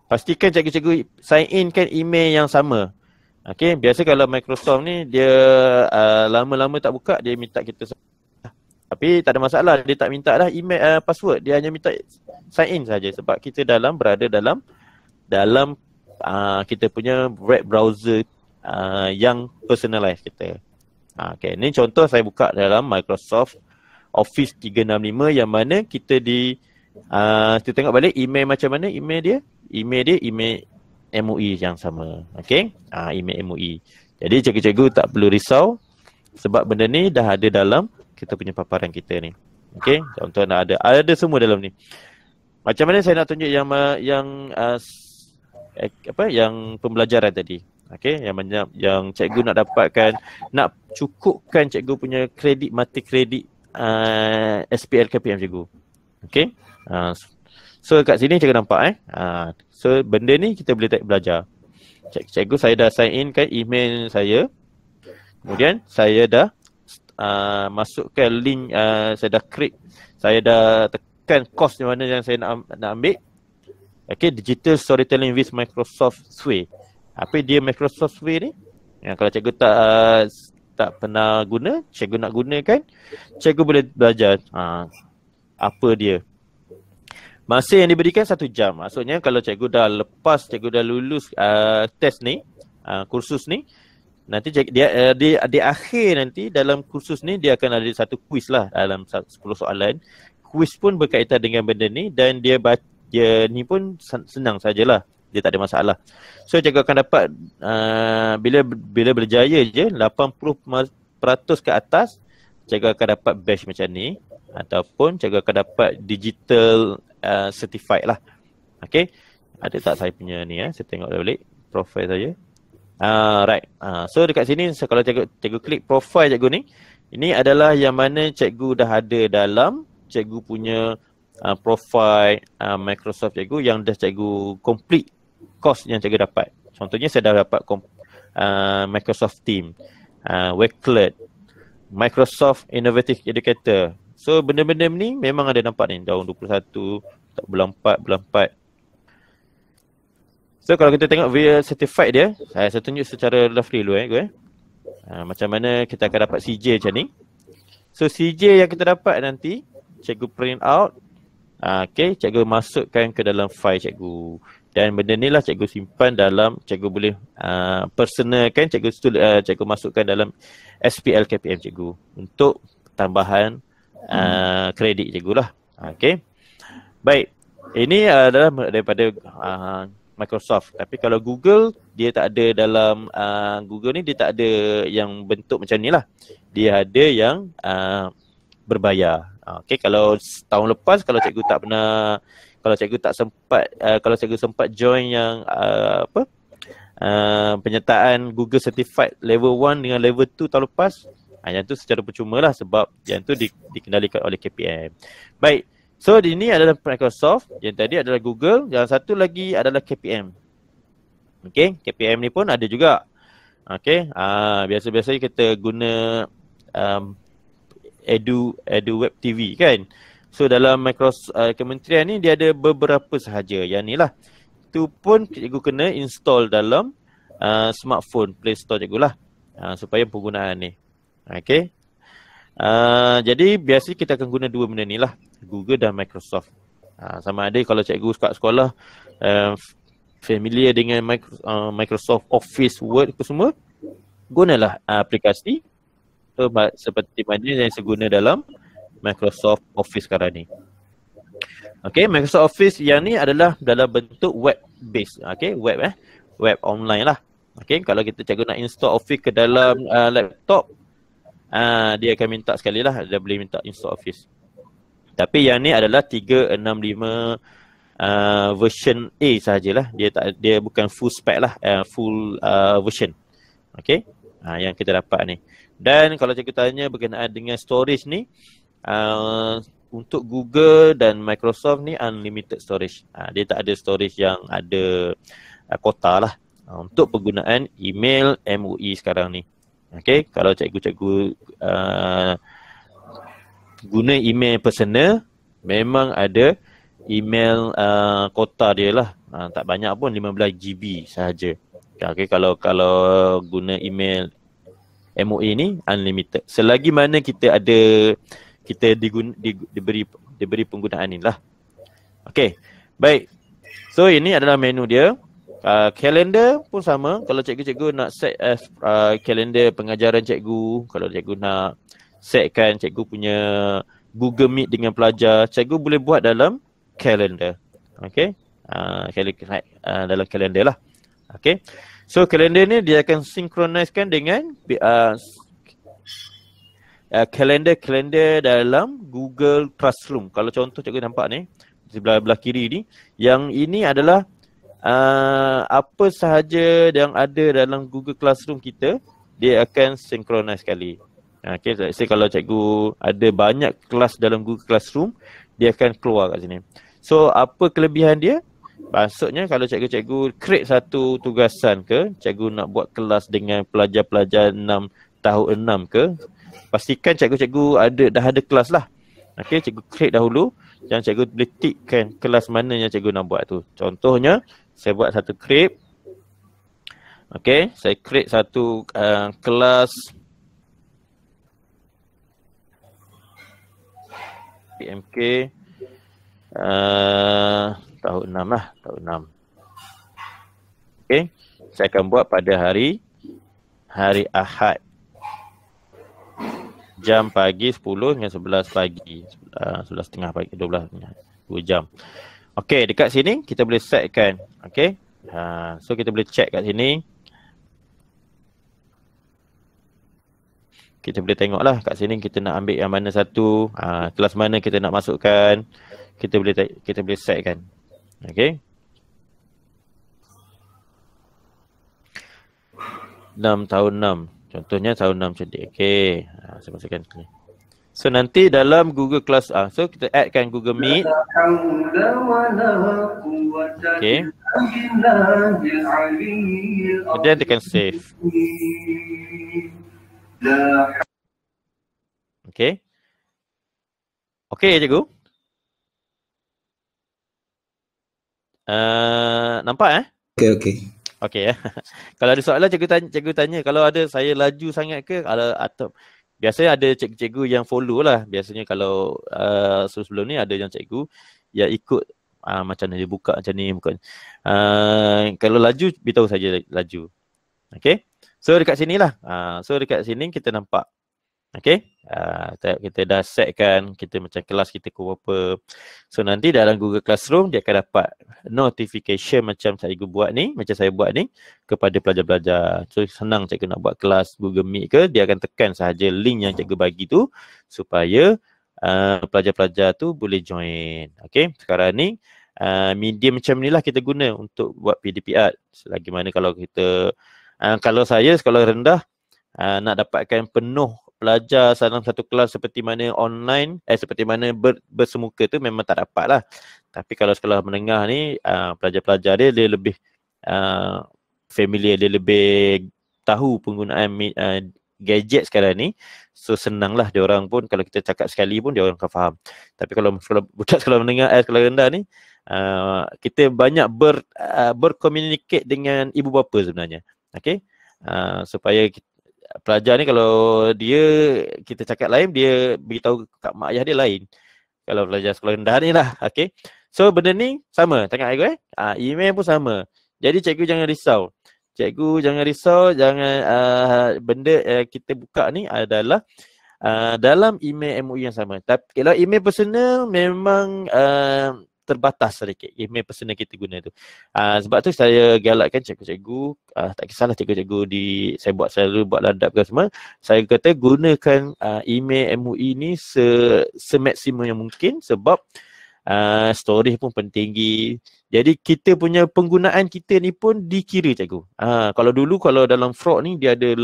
Pastikan cikgu-cikgu sign in kan email yang sama. Biasa kalau Microsoft ni dia lama-lama tak buka, dia minta kita, tapi tak ada masalah, dia tak minta dah email password, dia hanya minta sign in saja sebab kita berada dalam kita punya web browser yang personalized kita. Ni contoh saya buka dalam Microsoft Office 365 yang mana kita kita tengok balik email macam mana email MOE yang sama. Email MOE. Jadi cikgu-cikgu tak perlu risau sebab benda ni dah ada dalam kita punya paparan kita ni. Contoh ada semua dalam ni. Macam mana saya nak tunjuk yang yang pembelajaran tadi. Okey, yang cikgu nak dapatkan, nak cukupkan cikgu punya kredit, mata kredit SPL KPM cikgu. Okey. So kat sini cikgu nampak so benda ni kita boleh belajar. Cikgu saya dah sign in kan email saya. Kemudian saya dah masukkan link, saya dah create, saya dah tekan course di mana yang saya nak ambil. Okay, Digital Storytelling with Microsoft Sway. Apa dia Microsoft Sway ni? Yang kalau cikgu tak pernah guna, cikgu nak gunakan, cikgu boleh belajar apa dia. Masa yang diberikan 1 jam. Maksudnya kalau cikgu dah lulus test ni, kursus ni, nanti dia di akhir nanti dalam kursus ni dia akan ada satu quiz lah dalam 10 soalan. Quiz pun berkaitan dengan benda ni dan dia ni pun senang sajalah. Dia tak ada masalah. So cikgu akan dapat bila berjaya je 80% ke atas, cikgu akan dapat badge macam ni, ataupun cikgu akan dapat digital certified lah. Okay. Ada tak saya punya ni saya tengok balik profile saya. Right. So dekat sini kalau cikgu klik profile cikgu ni, ini adalah yang mana cikgu dah ada dalam cikgu punya profile Microsoft cikgu yang dah cikgu complete course yang cikgu dapat. Contohnya saya dah dapat Microsoft Teams, Wakelet, Microsoft Innovative Educator. So benda-benda ni memang ada nampak ni tahun 21, bulan 4. So kalau kita tengok via certified dia, saya tunjuk secara roughly dulu macam mana kita akan dapat CJ macam ni. So CJ yang kita dapat nanti cikgu print out. Okay, cikgu masukkan ke dalam file cikgu. Dan benda ni lah cikgu simpan dalam, cikgu boleh personalkan, cikgu masukkan dalam SPL KPM cikgu untuk tambahan kredit cikgu lah. Okay. Baik, ini adalah daripada Microsoft. Tapi kalau Google, dia tak ada dalam Google ni, dia tak ada yang bentuk macam ni lah. Dia ada yang berbayar. Okay, kalau tahun lepas kalau cikgu tak pernah, kalau cikgu tak sempat, kalau cikgu sempat join yang penyertaan Google Certified Level 1 dengan Level 2 tahun lepas, yang tu secara percuma lah sebab yang tu dikendalikan oleh KPM. Baik, so ini adalah Microsoft, yang tadi adalah Google, yang satu lagi adalah KPM. Okay, KPM ni pun ada juga. Okay, biasa-biasa kita guna Edu Web TV kan. So dalam Microsoft kementerian ni dia ada beberapa sahaja. Yang ni lah. Itu pun cikgu kena install dalam smartphone Play Store cikgu lah. Supaya penggunaan ni. Okay. Jadi biasa kita akan guna dua benda ni lah. Google dan Microsoft. Sama ada kalau cikgu kat sekolah familiar dengan Microsoft Office Word ke semua, gunalah aplikasi seperti mana yang saya guna dalam Microsoft Office sekarang ni. Okay, Microsoft Office yang ni adalah dalam bentuk web based. Okay, web online lah. Okay, kalau kita cikgu nak install Office ke dalam laptop, dia akan minta sekali lah, dia boleh minta install Office. Tapi yang ni adalah 365 version A sahajalah. Dia bukan full spec lah, full version. Okay, yang kita dapat ni. Dan kalau cikgu tanya berkenaan dengan storage ni, untuk Google dan Microsoft ni unlimited storage. Dia tak ada storage yang ada kota lah untuk penggunaan email MOE sekarang ni. Okay, kalau cikgu-cikgu guna email personal, memang ada email kota dia lah. Tak banyak pun, 15 GB sahaja. Okay, kalau guna email MOE ni unlimited. Selagi mana kita diberi penggunaan ni lah. Okay, baik. So ini adalah menu dia. Kalender pun sama. Kalau cikgu-cikgu nak set kalender pengajaran cikgu, kalau cikgu nak setkan cikgu punya Google Meet dengan pelajar, cikgu boleh buat dalam kalender. Okay, dalam kalender lah. Okay, so kalender ni dia akan sinkronisekan dengan kalender dalam Google Classroom. Kalau contoh cikgu nampak ni, di sebelah kiri ni, yang ini adalah apa sahaja yang ada dalam Google Classroom kita, dia akan synchronize sekali. Okay, let's say kalau cikgu ada banyak kelas dalam Google Classroom, dia akan keluar kat sini. So, apa kelebihan dia? Maksudnya kalau cikgu-cikgu create satu tugasan ke, cikgu nak buat kelas dengan pelajar-pelajar 6 tahun 6 ke, pastikan cikgu-cikgu dah ada kelas lah. Okay, cikgu create dahulu dan cikgu boleh tickkan kelas mana yang cikgu nak buat tu. Contohnya, saya buat satu create. Okay, saya create satu kelas PMK tahun 6 lah, tahun 6. Okay, saya akan buat pada hari Ahad. Jam pagi 10 dengan 11 pagi. 11.30 pagi, 12, 2 jam. Okay, dekat sini kita boleh setkan. Okay, so kita boleh check kat sini. Kita boleh tengok lah kat sini kita nak ambil yang mana satu, kelas mana kita nak masukkan. Kita boleh setkan. Okay. 6 tahun 6. Contohnya tahun 6 macam ni. Okay. Saya masukkan sini. So nanti dalam Google Class, so kita addkan Google Meet. Okay. Kemudian tekan save. Okay. Okay, cikgu. Nampak Okay. Okay ya. Kalau ada soalan cikgu tanya. Kalau ada saya laju sangat ke, atau biasanya ada cikgu-cikgu yang follow lah. Biasanya kalau sebelum ni ada yang cikgu yang ikut macam mana dia buka macam ni bukan. Kalau laju beritahu saja laju. Okay. So dekat sini lah. So dekat sini kita nampak. Okay. Kita dah setkan kita macam kelas kita ke apa. So nanti dalam Google Classroom dia akan dapat notification macam cikgu buat ni, macam saya buat ni kepada pelajar-pelajar. So senang cikgu nak buat kelas Google Meet ke, dia akan tekan sahaja link yang cikgu bagi tu supaya pelajar-pelajar tu boleh join. Okay. Sekarang ni medium macam ni lah kita guna untuk buat PDP-art. Selagi mana kalau kita kalau saya sekolah rendah nak dapatkan penuh pelajar dalam satu kelas seperti mana online, seperti mana bersemuka tu memang tak dapat lah. Tapi kalau sekolah menengah ni, pelajar-pelajar dia lebih familiar, dia lebih tahu penggunaan gadget sekarang ni. So senang lah dia orang pun, kalau kita cakap sekali pun dia orang akan faham. Tapi kalau budak sekolah menengah, sekolah rendah ni, kita banyak berkomunikasi dengan ibu bapa sebenarnya. Okay, supaya pelajar ni kalau kita cakap lain, dia beritahu kat mak ayah dia lain. Kalau pelajar sekolah rendah ni lah. Okay. So benda ni sama. Tengok cikgu email pun sama. Jadi cikgu jangan risau. Jangan benda kita buka ni adalah dalam email MOE yang sama. Tapi kalau email personal memang terbatas sedikit email personal kita guna tu. Sebab tu saya galakkan cikgu-cikgu, tak kisahlah cikgu-cikgu saya selalu buat ladap ke semua, saya kata gunakan email MOE ni semaksimum yang mungkin sebab storage pun penting. Jadi kita punya penggunaan kita ni pun dikira cikgu. Kalau dulu kalau dalam fraud ni dia ada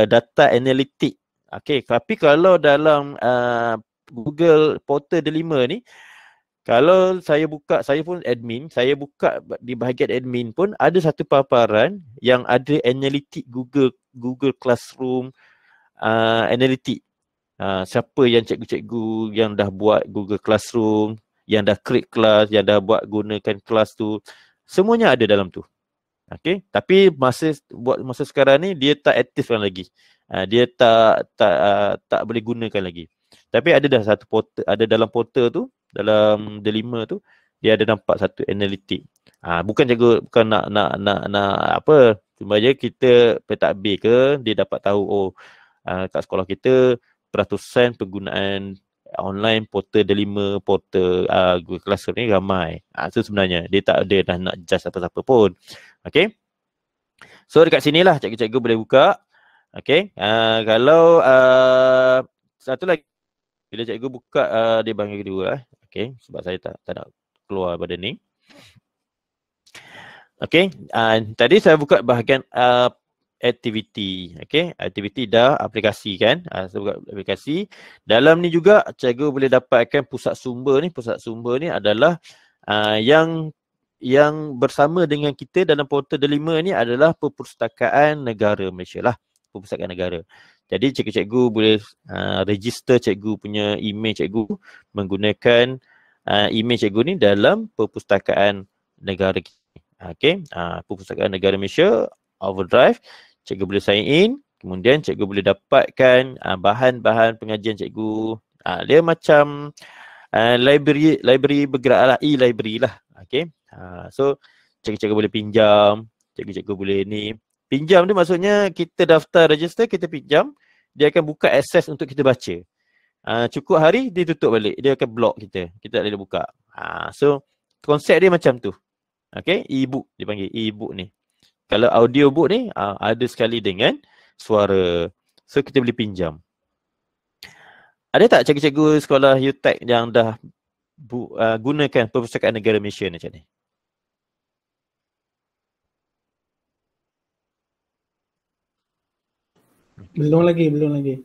data analitik. Okay, tapi kalau dalam Google Portal Delima ni, kalau saya pun admin, saya buka di bahagian admin pun ada satu paparan yang ada analitik Google Classroom analitik. Siapa yang cikgu-cikgu yang dah buat Google Classroom, yang dah create kelas, yang dah buat gunakan kelas tu, semuanya ada dalam tu. Okay, tapi masa sekarang ni dia tak aktifkan lagi. Dia tak boleh gunakan lagi. Tapi ada dah satu portal, ada dalam portal tu, dalam Delima tu, dia ada nampak satu analitik. Bukan nak apa, cuma je kita pentadbir ke, dia dapat tahu kat sekolah kita peratusan penggunaan online portal Delima, portal Google Classroom ni ramai. So sebenarnya dia tak ada dah nak judge apa-apa pun. Okay. So dekat sinilah cikgu-cikgu boleh buka. Okay. Kalau satu lagi, bila cikgu buka dia bahagian kedua. Okay. Sebab saya tak nak keluar pada ni. Okay, tadi saya buka bahagian aktiviti. Okay, aktiviti dah aplikasi kan. Saya buka aplikasi. Dalam ni juga cikgu boleh dapatkan pusat sumber ni. Pusat sumber ni adalah yang bersama dengan kita dalam portal Delima ni adalah Perpustakaan Negara Malaysia lah. Perpustakaan Negara. Jadi cikgu-cikgu boleh register cikgu punya email cikgu menggunakan email cikgu ni dalam Perpustakaan Negara kita. Okay, Perpustakaan Negara Malaysia, Overdrive, cikgu boleh sign in, kemudian cikgu boleh dapatkan bahan-bahan pengajian cikgu. Dia macam library bergerak lah, e-library lah. Okay, so cikgu-cikgu boleh pinjam, cikgu-cikgu boleh ni. Pinjam tu maksudnya kita daftar register, kita pinjam, dia akan buka akses untuk kita baca. Cukup hari, dia tutup balik, dia akan block kita, kita tak boleh buka. So konsep dia macam tu. Okay, e-book dipanggil e-book ni. Kalau audio book ni ada sekali dengan suara. So kita boleh pinjam. Ada tak cikgu-cikgu sekolah UTech yang dah gunakan Perpustakaan Negara Malaysia ni macam ni? Belum lagi.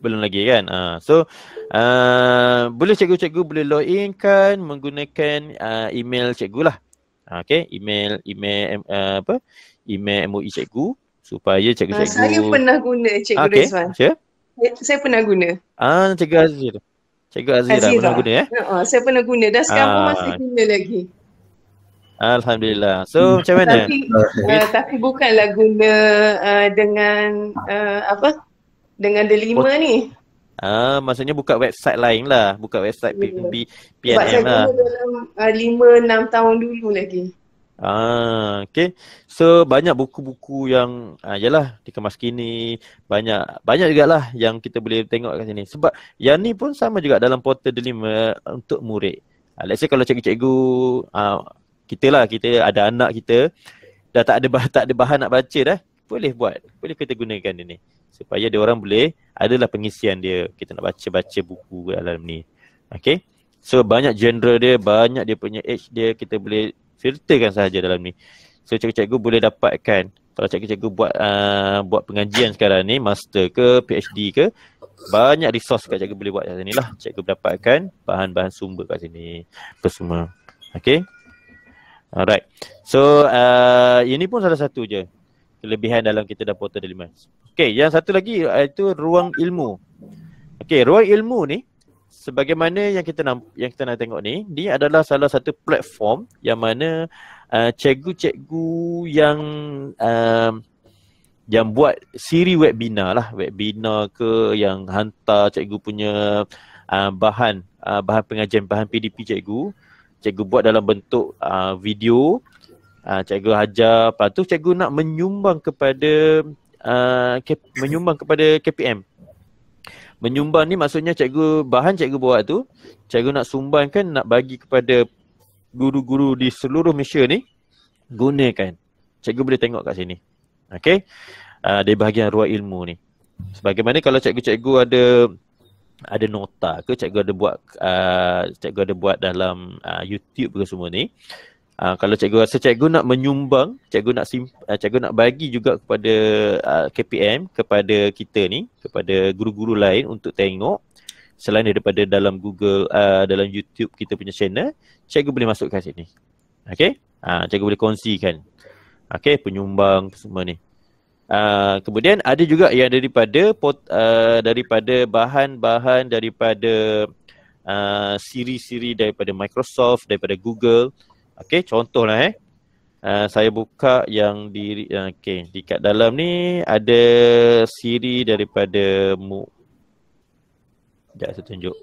Belum lagi kan? So boleh cikgu-cikgu boleh login kan menggunakan email cikgu lah. Okay, email email MOE cikgu supaya cikgu-cikgu. Saya pernah guna Cikgu Rizwan. Sure? Saya pernah guna. Cikgu Azira. Cikgu Azira pernah guna ya? Saya pernah guna dan sekarang pun masih guna lagi. Alhamdulillah. So macam mana? Tapi bukanlah guna dengan dengan Delima ni. Maksudnya buka website lain lah. Buka website PNM Sebab saya lah. guna dalam 5-6 tahun dulu lagi. Okay. So banyak buku-buku yang yalah dikemas kini. Banyak jugalah yang kita boleh tengok kat sini. Sebab yang ni pun sama juga dalam portal Delima untuk murid. Let's say kalau cikgu-cikgu kita ada anak kita dah tak ada bahan nak baca dah, boleh kita gunakan dia ni supaya dia orang boleh adalah pengisian dia, kita nak baca buku dalam ni. Okay, so banyak genre dia, banyak dia punya age dia, kita boleh filterkan sahaja dalam ni. So cikgu-cikgu boleh dapatkan, kalau cikgu-cikgu buat pengajian sekarang ni, master ke PhD ke, banyak resource kat cikgu boleh buat kat sini lah. Cikgu dapatkan bahan-bahan sumber kat sini apa semua. Okay, alright. So ini pun salah satu je kelebihan dalam kita dah portal Delima. Okay, yang satu lagi iaitu ruang ilmu. Okay, ruang ilmu ni sebagaimana yang kita nak tengok ni, dia adalah salah satu platform yang mana cikgu-cikgu yang buat siri webinar ke, yang hantar cikgu punya bahan pengajian, bahan PDP cikgu buat dalam bentuk video. Cikgu ajar, lepas tu cikgu nak menyumbang kepada KPM. Menyumbang ni maksudnya bahan cikgu buat tu, cikgu nak sumbangkan, nak bagi kepada guru-guru di seluruh Malaysia ni gunakan. Cikgu boleh tengok kat sini. Okay, dari bahagian ruang ilmu ni. Sebagaimana kalau cikgu-cikgu ada nota ke, cikgu ada buat dalam YouTube ke semua ni. Kalau cikgu rasa cikgu nak menyumbang, cikgu nak bagi juga kepada KPM, kepada kita ni, kepada guru-guru lain untuk tengok, selain daripada dalam Google, dalam YouTube kita punya channel, cikgu boleh masuk kat sini. Okay, cikgu boleh kongsikan. Okay, penyumbang semua ni. Kemudian ada juga yang daripada bahan-bahan daripada siri-siri daripada Microsoft, daripada Google. Okay, contohlah saya buka yang di kat dalam ni ada siri daripada sekejap saya tunjuk.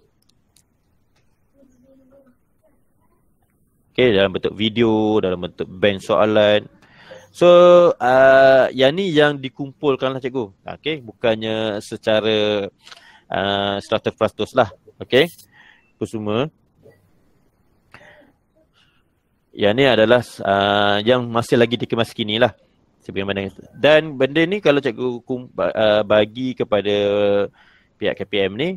Okay, dalam bentuk video, dalam bentuk bank soalan. So yang ni yang dikumpulkan lah cikgu. Okay, bukannya secara 100% lah. Okay, itu semua. Yang ni adalah yang masih lagi dikemas kini lah. Sebagaimana. Dan benda ni kalau cikgu bagi kepada pihak KPM ni,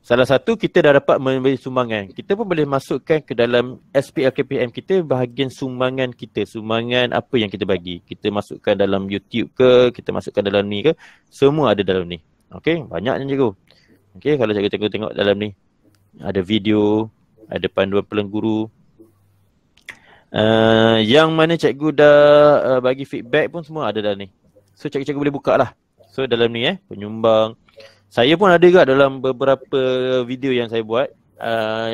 Salah satu kita dah dapat memberi sumbangan. Kita pun boleh masukkan ke dalam SPLKPM kita bahagian sumbangan kita. Sumbangan apa yang kita bagi. Kita masukkan dalam YouTube ke, kita masukkan dalam ni ke. Semua ada dalam ni. Okey, banyaknya cikgu. Okey, kalau cikgu tengok dalam ni. Ada video, ada panduan pengguru. Yang mana cikgu dah bagi feedback pun semua ada dalam ni. So cikgu-cikgu boleh buka lah. So dalam ni penyumbang. Saya pun ada juga dalam beberapa video yang saya buat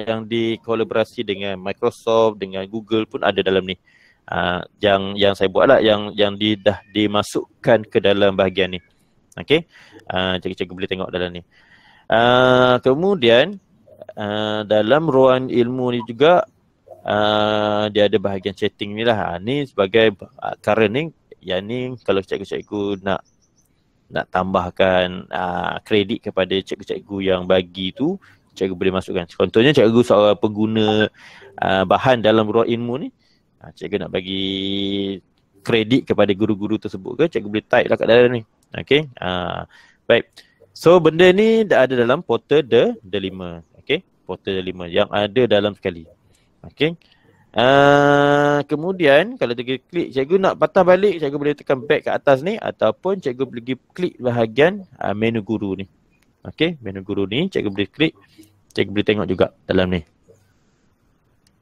yang dikolaborasi dengan Microsoft, dengan Google pun ada dalam ni. Yang saya buat lah, yang dah dimasukkan ke dalam bahagian ni. Okay, cikgu-cikgu boleh tengok dalam ni. Kemudian dalam ruang ilmu ni juga dia ada bahagian chatting ni lah. Ni sebagai current ni, yang ni kalau cikgu-cikgu nak tambahkan kredit kepada cikgu-cikgu yang bagi tu, cikgu boleh masukkan. Contohnya cikgu seorang pengguna bahan dalam ruang ilmu ni, cikgu nak bagi kredit kepada guru-guru tersebut ke, cikgu boleh type lah kat dalam ni. Okay, baik. So benda ni dah ada dalam portal The5. Okay, portal The5 yang ada dalam sekali. Okay. Kemudian kalau cikgu klik, cikgu nak patah balik, cikgu boleh tekan back ke atas ni, ataupun cikgu boleh klik bahagian menu guru ni. Okey, menu guru ni cikgu boleh klik, cikgu boleh tengok juga dalam ni.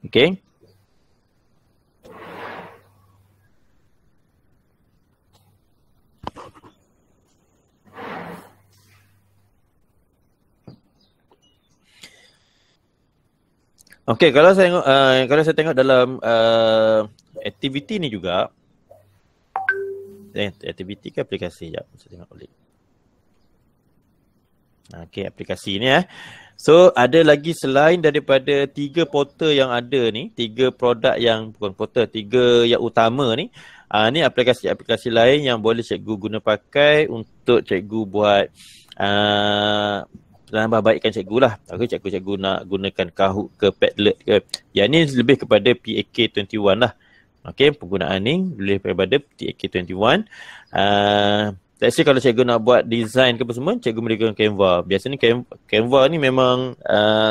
Okey. Okey, kalau saya tengok dalam aktiviti ni juga, aktiviti ke aplikasi? Sekejap, saya tengok balik. Okey, aplikasi ni So ada lagi selain daripada 3 portal yang ada ni, 3 produk yang bukan portal, 3 yang utama ni, ni aplikasi-aplikasi lain yang boleh cikgu guna pakai untuk cikgu buat nambah baikkan cikgu lah. Okay, cikgu nak gunakan Kahoot ke Padlet ke. Yang ni lebih kepada PAK21 lah. Okay, penggunaan ni lebih kepada PAK21. Let's say kalau cikgu nak buat design ke apa semua, cikgu boleh guna Canva. Biasanya Canva ni memang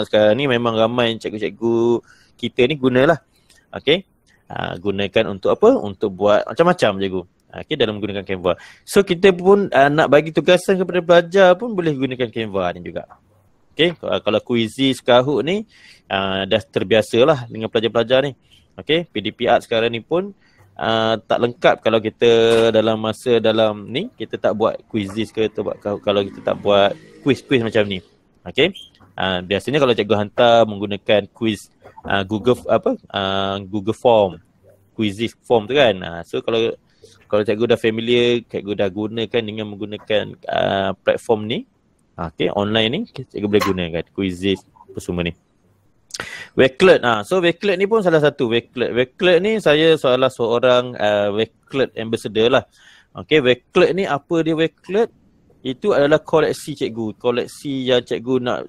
sekarang ni memang ramai cikgu-cikgu kita ni gunalah. Okay, gunakan untuk apa? Untuk buat macam-macam cikgu. Okay, dalam menggunakan Canva. So kita pun nak bagi tugasan kepada pelajar pun boleh gunakan Canva ni juga. Okay, kalau Quizizz, Kahoot ni dah terbiasa lah dengan pelajar-pelajar ni. Okay, PDP Art sekarang ni pun tak lengkap kalau kita dalam masa dalam ni kita tak buat Quizizz ke, kalau kita tak buat quiz macam ni. Okay, biasanya kalau cikgu hantar menggunakan quiz Google Form, Quizizz form tu kan. So kalau cikgu dah familiar, cikgu dah gunakan dengan menggunakan platform ni, okay, online ni, cikgu boleh gunakan Quizizz apa semua ni. Wakelet, so Wakelet ni pun salah satu. Wakelet ni saya salah seorang Wakelet ambassador lah. Okay, Wakelet ni apa dia Wakelet? Itu adalah koleksi cikgu. Koleksi yang cikgu nak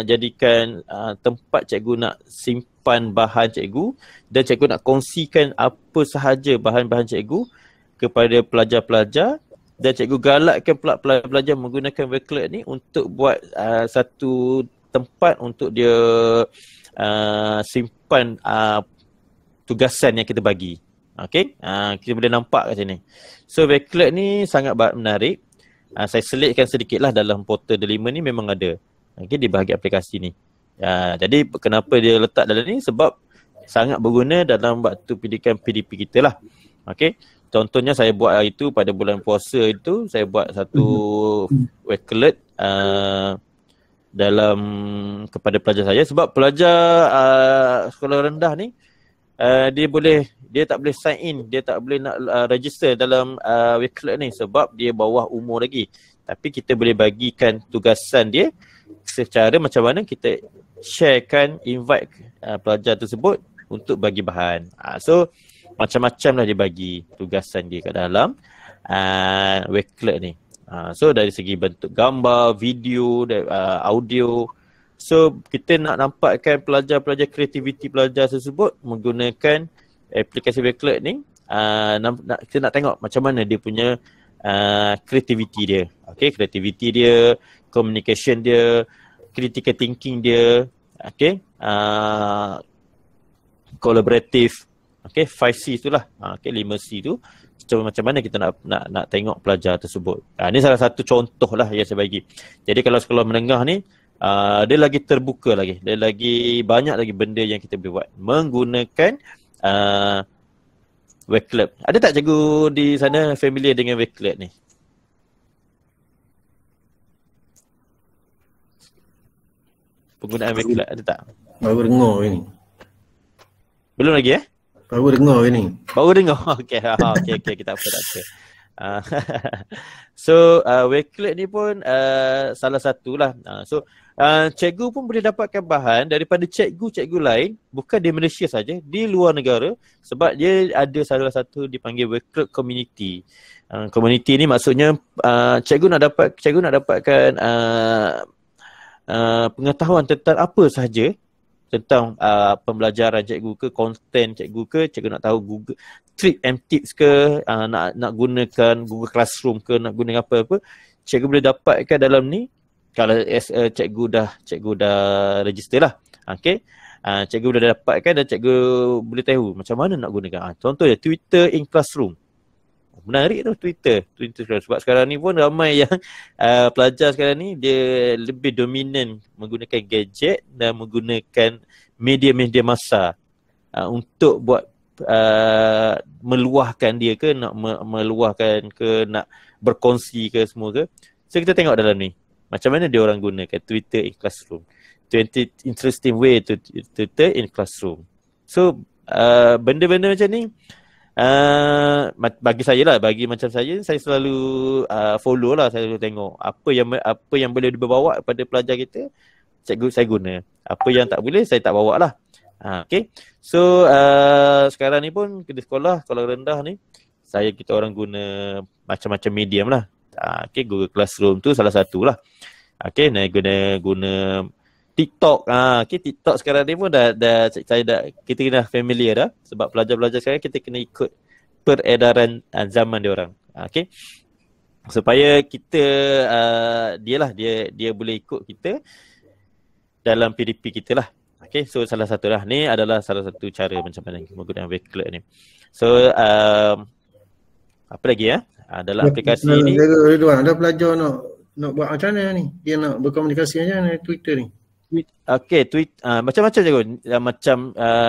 jadikan tempat cikgu nak simpan bahan cikgu, dan cikgu nak kongsikan apa sahaja bahan-bahan cikgu kepada pelajar-pelajar, dan cikgu galakkan pula pelajar-pelajar menggunakan Wakelet ni untuk buat satu tempat untuk dia simpan tugasan yang kita bagi. Okey, kita boleh nampak kat sini. So Wakelet ni sangat menarik. Saya selitkan sedikit lah dalam portal The5 ni memang ada. Okey, di bahagian aplikasi ni. Jadi kenapa dia letak dalam ni? Sebab sangat berguna dalam waktu pendidikan PDP kita lah. Okey. Contohnya saya buat hari itu pada bulan puasa itu, saya buat satu Wakelet dalam kepada pelajar saya, sebab pelajar sekolah rendah ni dia tak boleh sign in, dia tak boleh nak register dalam Wakelet ni sebab dia bawah umur lagi. Tapi kita boleh bagikan tugasan dia secara macam mana kita sharekan, invite pelajar tersebut untuk bagi bahan. So macam-macam lah dia bagi tugasan dia kat dalam Wakelet ni. So dari segi bentuk gambar, video, audio. So kita nak nampakkan pelajar-pelajar, kreativiti pelajar tersebut menggunakan aplikasi Wakelet ni. Kita nak tengok macam mana dia punya kreativiti dia. Okay, kreativiti dia, communication dia. critical thinking dia, okay, collaborative, okay, 5C itulah, okay, 5C tu. Macam mana kita nak tengok pelajar tersebut. Ini salah satu contoh lah yang saya bagi. Jadi kalau sekolah menengah ni, dia lagi terbuka lagi. Dia lagi banyak lagi benda yang kita boleh buat menggunakan Wakelet. Ada tak cikgu di sana familiar dengan Wakelet ni? Penggunaan Wakelet ada tak? Baru dengar ini. Belum lagi Baru dengar ini. Baru dengar. Okey, okey, kita apa tak apa. So Wakelet ni pun salah satulah. So cikgu pun boleh dapatkan bahan daripada cikgu-cikgu lain, bukan di Malaysia saja, di luar negara, sebab dia ada salah satu dipanggil Wakelet community. Community ni maksudnya cikgu nak dapatkan pengetahuan tentang apa sahaja, tentang pembelajaran cikgu ke, konten cikgu ke, cikgu nak tahu Google trick and tips ke, nak gunakan Google Classroom ke, nak guna apa-apa, cikgu boleh dapatkan dalam ni. Kalau cikgu dah register lah, okay, cikgu boleh dapatkan dan cikgu boleh tahu macam mana nak gunakan. Contohnya Twitter in Classroom. Menarik tu Twitter sebab sekarang ni pun ramai yang pelajar sekarang ni dia lebih dominan menggunakan gadget dan menggunakan media-media massa untuk buat meluahkan dia ke, nak meluahkan ke, nak berkongsi ke semua ke. So kita tengok dalam ni macam mana dia orang gunakan Twitter in Classroom. 20 interesting way to Twitter in Classroom. So benda-benda macam ni bagi saya lah, bagi macam saya selalu follow lah, saya selalu tengok apa yang boleh dibawa pada pelajar kita, saya guna. Apa yang tak boleh, saya tak bawa lah. Okay. So sekarang ni pun di sekolah rendah ni, kita orang guna macam-macam medium lah. Okay, Google Classroom tu salah satu lah. Okay, guna TikTok. Okay, TikTok sekarang ni pun kita dah familiar dah, sebab pelajar-pelajar sekarang kita kena ikut peredaran zaman dia orang. Okay, supaya kita dia boleh ikut kita dalam PDP kita lah. Okay, so salah satu lah, ni adalah salah satu cara macam mana menggunakan Wakelet ni. So apa lagi dalam aplikasi ni Ada pelajar nak buat macam mana ni? Dia nak berkomunikasi macam mana Twitter ni? Macam-macam cikgu. Macam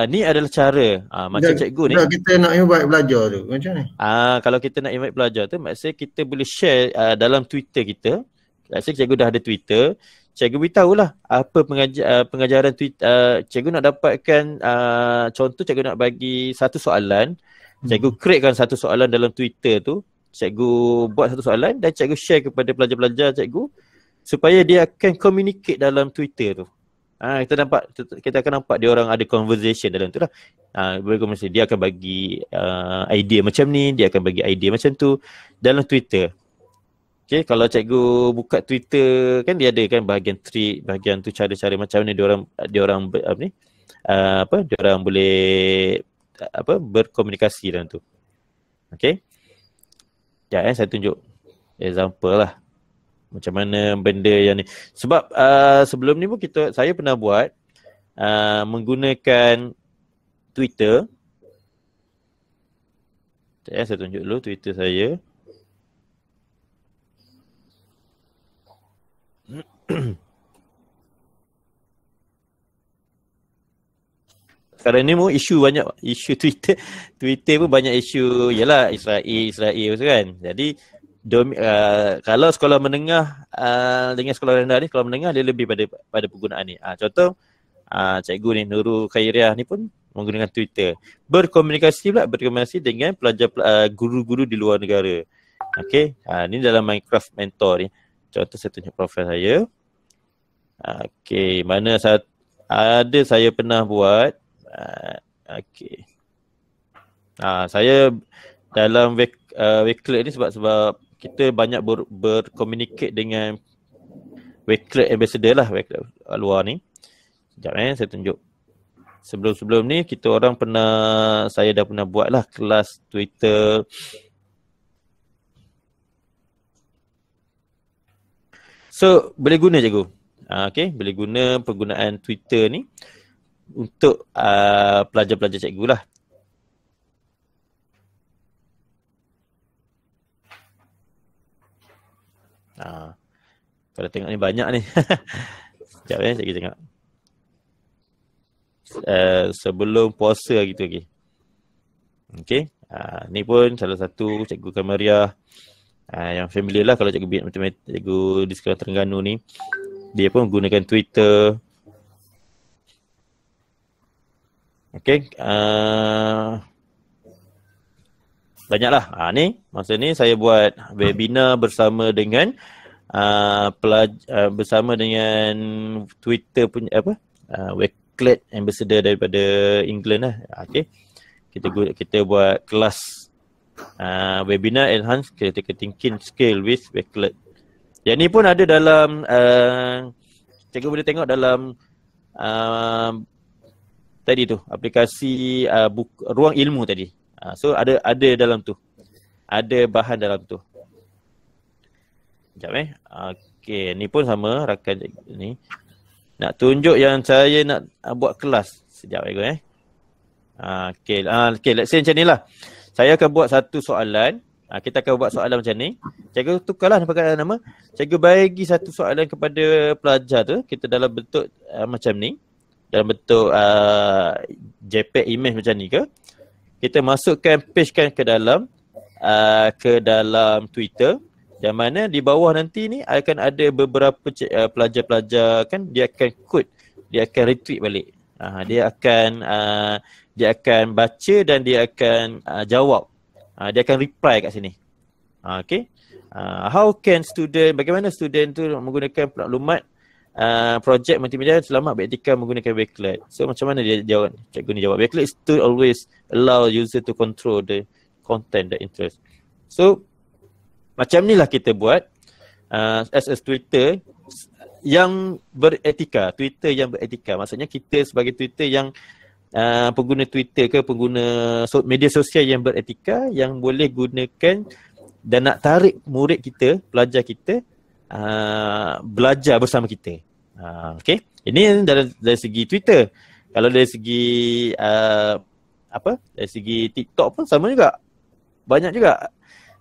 ni adalah cara macam cikgu ni. Kita nak invite pelajar tu macam ni? Kalau kita nak invite pelajar tu, maksudnya kita boleh share dalam Twitter kita. Maksudnya cikgu dah ada Twitter, cikgu beritahulah apa pengajaran Twitter. Cikgu nak dapatkan contoh, cikgu nak bagi satu soalan, cikgu createkan satu soalan dalam Twitter tu, cikgu buat satu soalan dan cikgu share kepada pelajar-pelajar cikgu supaya dia akan communicate dalam Twitter tu. Kita akan nampak dia orang ada conversation dalam tu lah. Dia akan bagi idea macam ni, dia akan bagi idea macam tu dalam Twitter. Okay, kalau cikgu buka Twitter kan dia ada kan bahagian trick, bahagian tu cara-cara macam mana dia orang boleh berkomunikasi dalam tu. Okay. Saya tunjuk example lah macam mana benda yang ni. Sebab sebelum ni pun saya pernah buat menggunakan Twitter. Saya tunjuk dulu Twitter saya. Sekarang ni pun banyak isu Twitter pun banyak isu, yalah Israel kan. Jadi kalau sekolah menengah dengan sekolah rendah ni, sekolah menengah dia lebih pada penggunaan ni. Contoh cikgu ni Nurul Khairiah ni pun menggunakan Twitter. Berkomunikasi dengan pelajar guru-guru di luar negara. Okey, ni dalam Minecraft Mentor ni. Contoh saya tunjuk profil saya. Okey, mana saya pernah buat. Okey. Saya dalam Wakelet ni sebab kita banyak berkomunikasi dengan Wakelet ambassador lah, Wakelet luar ni. Sekejap saya tunjuk. Sebelum ni saya dah pernah buat lah kelas Twitter. So boleh guna cikgu. Okey, boleh guna penggunaan Twitter ni untuk pelajar-pelajar cikgu lah. Kalau tengok ni banyak ni. Sekejap cikgu tengok. Sebelum puasa gitu okey. Okey. Ni pun salah satu Cikgu Kamariah yang familiar lah kalau cikgu matematik, cikgu di Sekolah Terengganu ni. Dia pun menggunakan Twitter. Okey. Banyaklah. Ni masa ni saya buat webinar bersama dengan bersama dengan Twitter punya Wakelet ambassador daripada England lah. Okey. Kita buat kelas webinar enhance critical thinking skill with Wakelet. Yang ni pun ada dalam cikgu boleh tengok dalam tadi tu aplikasi ruang ilmu tadi. So ada dalam tu. Ada bahan dalam tu. Sekejap okey, ni pun sama rakan ni. Nak tunjuk yang saya nak buat kelas. Sekejap okey, let's say macam ni lah. Saya akan buat satu soalan. Kita akan buat soalan macam ni. Cikgu tukarlah nama. Cikgu bagi satu soalan kepada pelajar tu. Kita dalam bentuk macam ni. Dalam bentuk JPEG image macam ni ke. Kita masukkan, pastekan ke dalam Twitter. Yang mana di bawah nanti ni akan ada beberapa pelajar-pelajar kan, dia akan quote, dia akan retweet balik. Dia akan baca dan dia akan jawab. Dia akan reply kat sini. Okay. How can bagaimana student tu menggunakan maklumat projek multimedia selamat beretika menggunakan Wakelet. So macam mana dia jawab? Cikgu ni jawab, Wakelet to always allow user to control the content, the interest. So macam ni lah kita buat as Twitter yang beretika. Twitter yang beretika. Maksudnya kita sebagai Twitter yang pengguna Twitter ke pengguna media sosial yang beretika, yang boleh gunakan dan nak tarik murid kita, pelajar kita belajar bersama kita. Okay. Ini dari segi Twitter. Kalau dari segi dari segi TikTok pun sama juga. Banyak juga.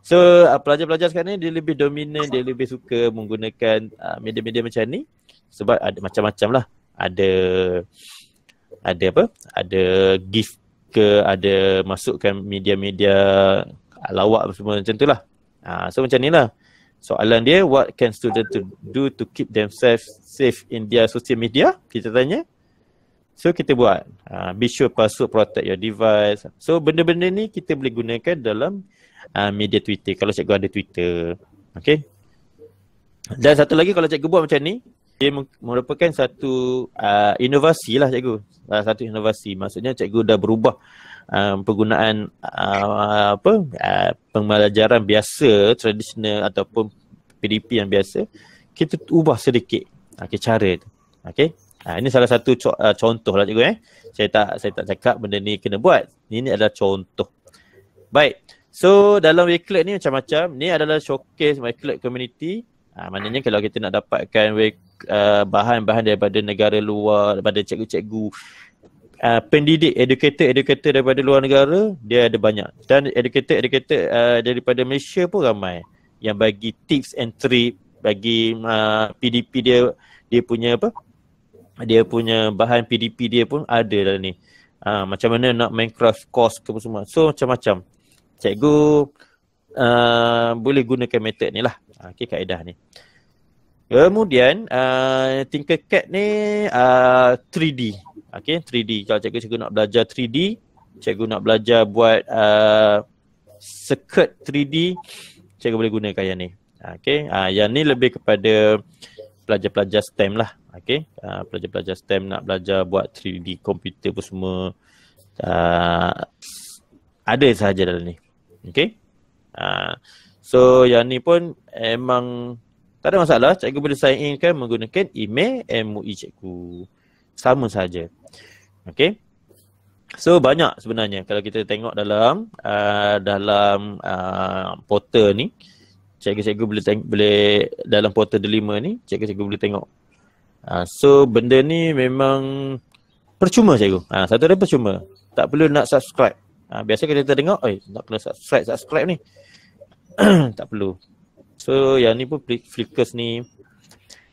So pelajar-pelajar sekarang ni dia lebih dominan, dia lebih suka menggunakan media-media macam ni sebab ada macam-macam lah. Ada GIF ke, ada masukkan media-media lawak semua macam tu lah. So macam ni lah. Soalan dia, what can students do to keep themselves safe in their social media? Kita tanya. So kita buat. Be sure password protect your device. So benda-benda ni kita boleh gunakan dalam media Twitter. Kalau cikgu ada Twitter. Okay. Dan satu lagi kalau cikgu buat macam ni, dia merupakan satu inovasi lah cikgu. Satu inovasi. Maksudnya cikgu dah berubah penggunaan pembelajaran biasa tradisional ataupun PDP yang biasa, kita ubah sedikit cara tu. Okey. Ini salah satu contoh lah cikgu Saya tak cakap benda ni kena buat. Ini adalah contoh. Baik. So dalam Wakelet ni macam-macam. Ni adalah showcase Wakelet community. Maknanya kalau kita nak dapatkan bahan-bahan daripada negara luar, daripada cikgu-cikgu pendidik, educator daripada luar negara, dia ada banyak. Dan educator daripada Malaysia pun ramai yang bagi tips and trick, bagi PDP dia punya dia punya bahan PDP dia pun ada dalam ni. Macam mana nak Minecraft course ke semua. So macam-macam. Cikgu boleh gunakan metod ni lah. Okay, kaedah ni. Kemudian Tinkercad ni 3D. Okay, 3D. Kalau cikgu nak belajar 3D, cikgu nak belajar buat circuit 3D, cikgu boleh gunakan yang ni. Okay, yang ni lebih kepada pelajar-pelajar STEM lah. Okay, pelajar-pelajar STEM nak belajar buat 3D komputer pun semua ada sahaja dalam ni. Okay. So yang ni pun emang tak ada masalah. Cikgu boleh sign in kan menggunakan email MUI cikgu. Sama saja. Okay. So banyak sebenarnya kalau kita tengok dalam portal ni. Cikgu-cikgu boleh dalam portal Delima ni, cikgu-cikgu boleh tengok So benda ni memang percuma cikgu. Satu dia percuma. Tak perlu nak subscribe. Biasa kita dengar, nak kena subscribe ni. Tak perlu. So yang ni pun Flickr ni.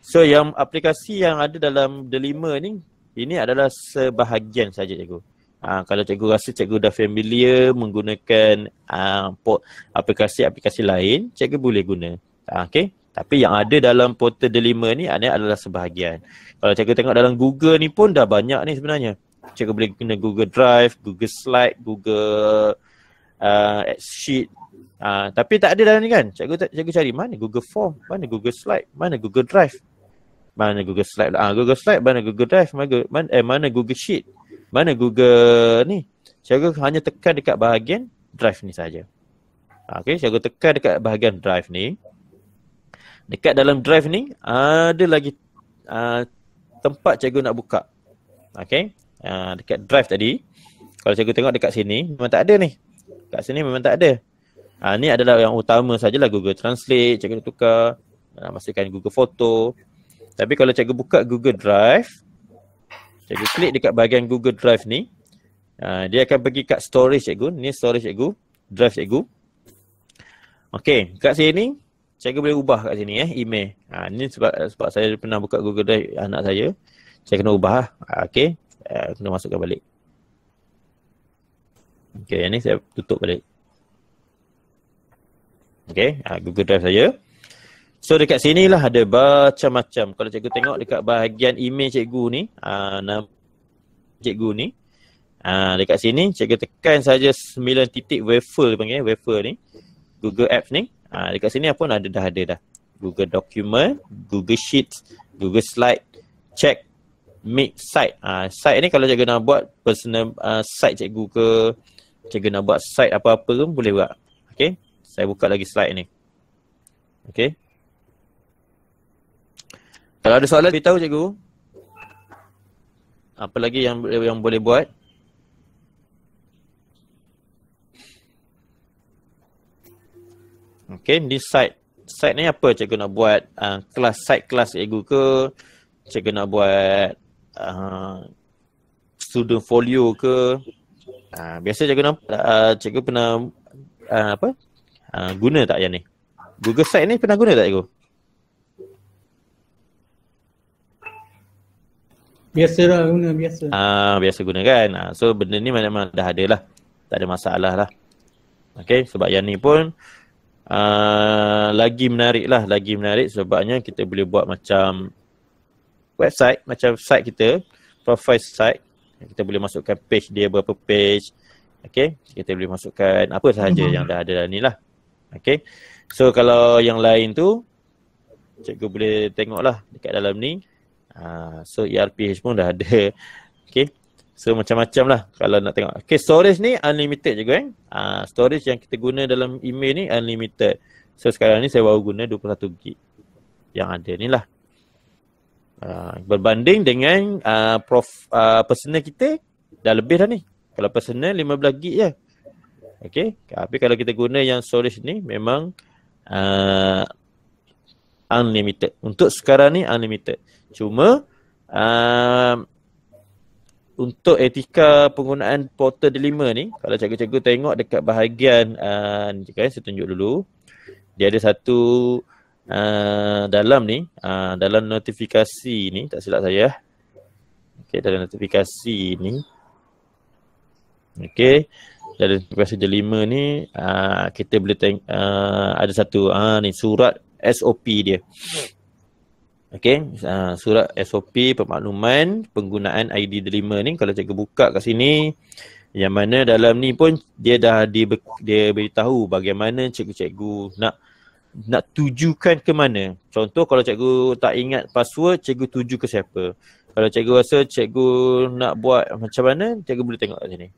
So yang aplikasi yang ada dalam Delima ni, ini adalah sebahagian saja cikgu. Kalau cikgu rasa cikgu dah familiar menggunakan aplikasi-aplikasi lain, cikgu boleh guna. Okay. Tapi yang ada dalam portal Delima ni adalah sebahagian. Kalau cikgu tengok dalam Google ni pun dah banyak ni sebenarnya. Cikgu boleh guna Google Drive, Google Slide, Google Sheet. Tapi tak ada dalam ni kan. Cikgu cari mana Google Form, mana Google Slide, mana Google Drive. Mana Google Slide, Google Slide, mana Google Drive, mana Google Sheet, mana Google ni. Cikgu hanya tekan dekat bahagian Drive ni saja. Okay, cikgu tekan dekat bahagian Drive ni. Dekat dalam Drive ni ada lagi tempat cikgu nak buka. Okay, dekat Drive tadi, kalau cikgu tengok dekat sini memang tak ada ni. Kat sini memang tak ada. Ni adalah yang utama sajalah, Google Translate, cikgu tukar, masukkan Google Photo. Tapi kalau cikgu buka Google Drive, cikgu klik dekat bahagian Google Drive ni, dia akan pergi kat storage cikgu. Ni storage cikgu, Drive cikgu. Okay, kat sini cikgu boleh ubah kat sini email. Ni sebab saya pernah buka Google Drive anak saya kena ubah okay, kena masukkan balik. Okay, yang ni saya tutup balik. Okay, Google Drive saya. So dekat sini lah ada macam-macam. Kalau cikgu tengok dekat bahagian email cikgu ni, nama cikgu ni, dekat sini cikgu tekan saja 9 titik waffle panggil, waffle ni, Google Apps ni. Dekat sini pun dah ada dah. Google Document, Google Sheets, Google Slide, Check, Meet, Site. Site ni kalau cikgu nak buat personal site cikgu ke, cikgu nak buat site apa-apa ke boleh buat. Okay, saya buka lagi slide ni. Okay. Kalau ada soalan beritahu cikgu. Apa lagi yang boleh buat? Okay, ni site. Site ni apa cikgu nak buat? Site kelas cikgu ke? Cikgu nak buat student folio ke? Biasa cikgu pernah guna tak yang ni? Google Site ni pernah guna tak cikgu? Biasalah guna, biasa. Biasa guna kan. So benda ni memang dah ada lah. Tak ada masalah lah. Okay, sebab yang ni pun lagi menarik lah. Lagi menarik sebabnya kita boleh buat macam website, macam site kita, profile site. Kita boleh masukkan page dia, berapa page. Okay, kita boleh masukkan apa sahaja yang dah ada dalam ni lah. Okay, so kalau yang lain tu cikgu boleh tengok lah dekat dalam ni. So ERPH pun dah ada. Okay, so macam-macam lah kalau nak tengok. Okay, storage ni unlimited juga storage yang kita guna dalam email ni unlimited. So sekarang ni saya baru guna 21 gig yang ada ni lah. Berbanding dengan personal kita dah lebih dah ni. Kalau personal 15 gig je. Okay, tapi kalau kita guna yang storage ni memang unlimited. Untuk sekarang ni unlimited. Cuma untuk etika penggunaan portal Delima ni, kalau cikgu-cikgu tengok dekat bahagian saya tunjuk dulu. Dia ada satu dalam ni, dalam notifikasi ni, tak silap saya. Okay, dalam notifikasi ni. Okay, dalam notifikasi Delima ni kita boleh tengok ada satu ni surat SOP dia. Okay, surat SOP pemakluman penggunaan ID Delima ni, kalau cikgu buka kat sini, yang mana dalam ni pun dia dah dia beritahu bagaimana cikgu-cikgu nak tujukan ke mana. Contoh kalau cikgu tak ingat password, cikgu tuju ke siapa. Kalau cikgu rasa cikgu nak buat macam mana, cikgu boleh tengok kat sini.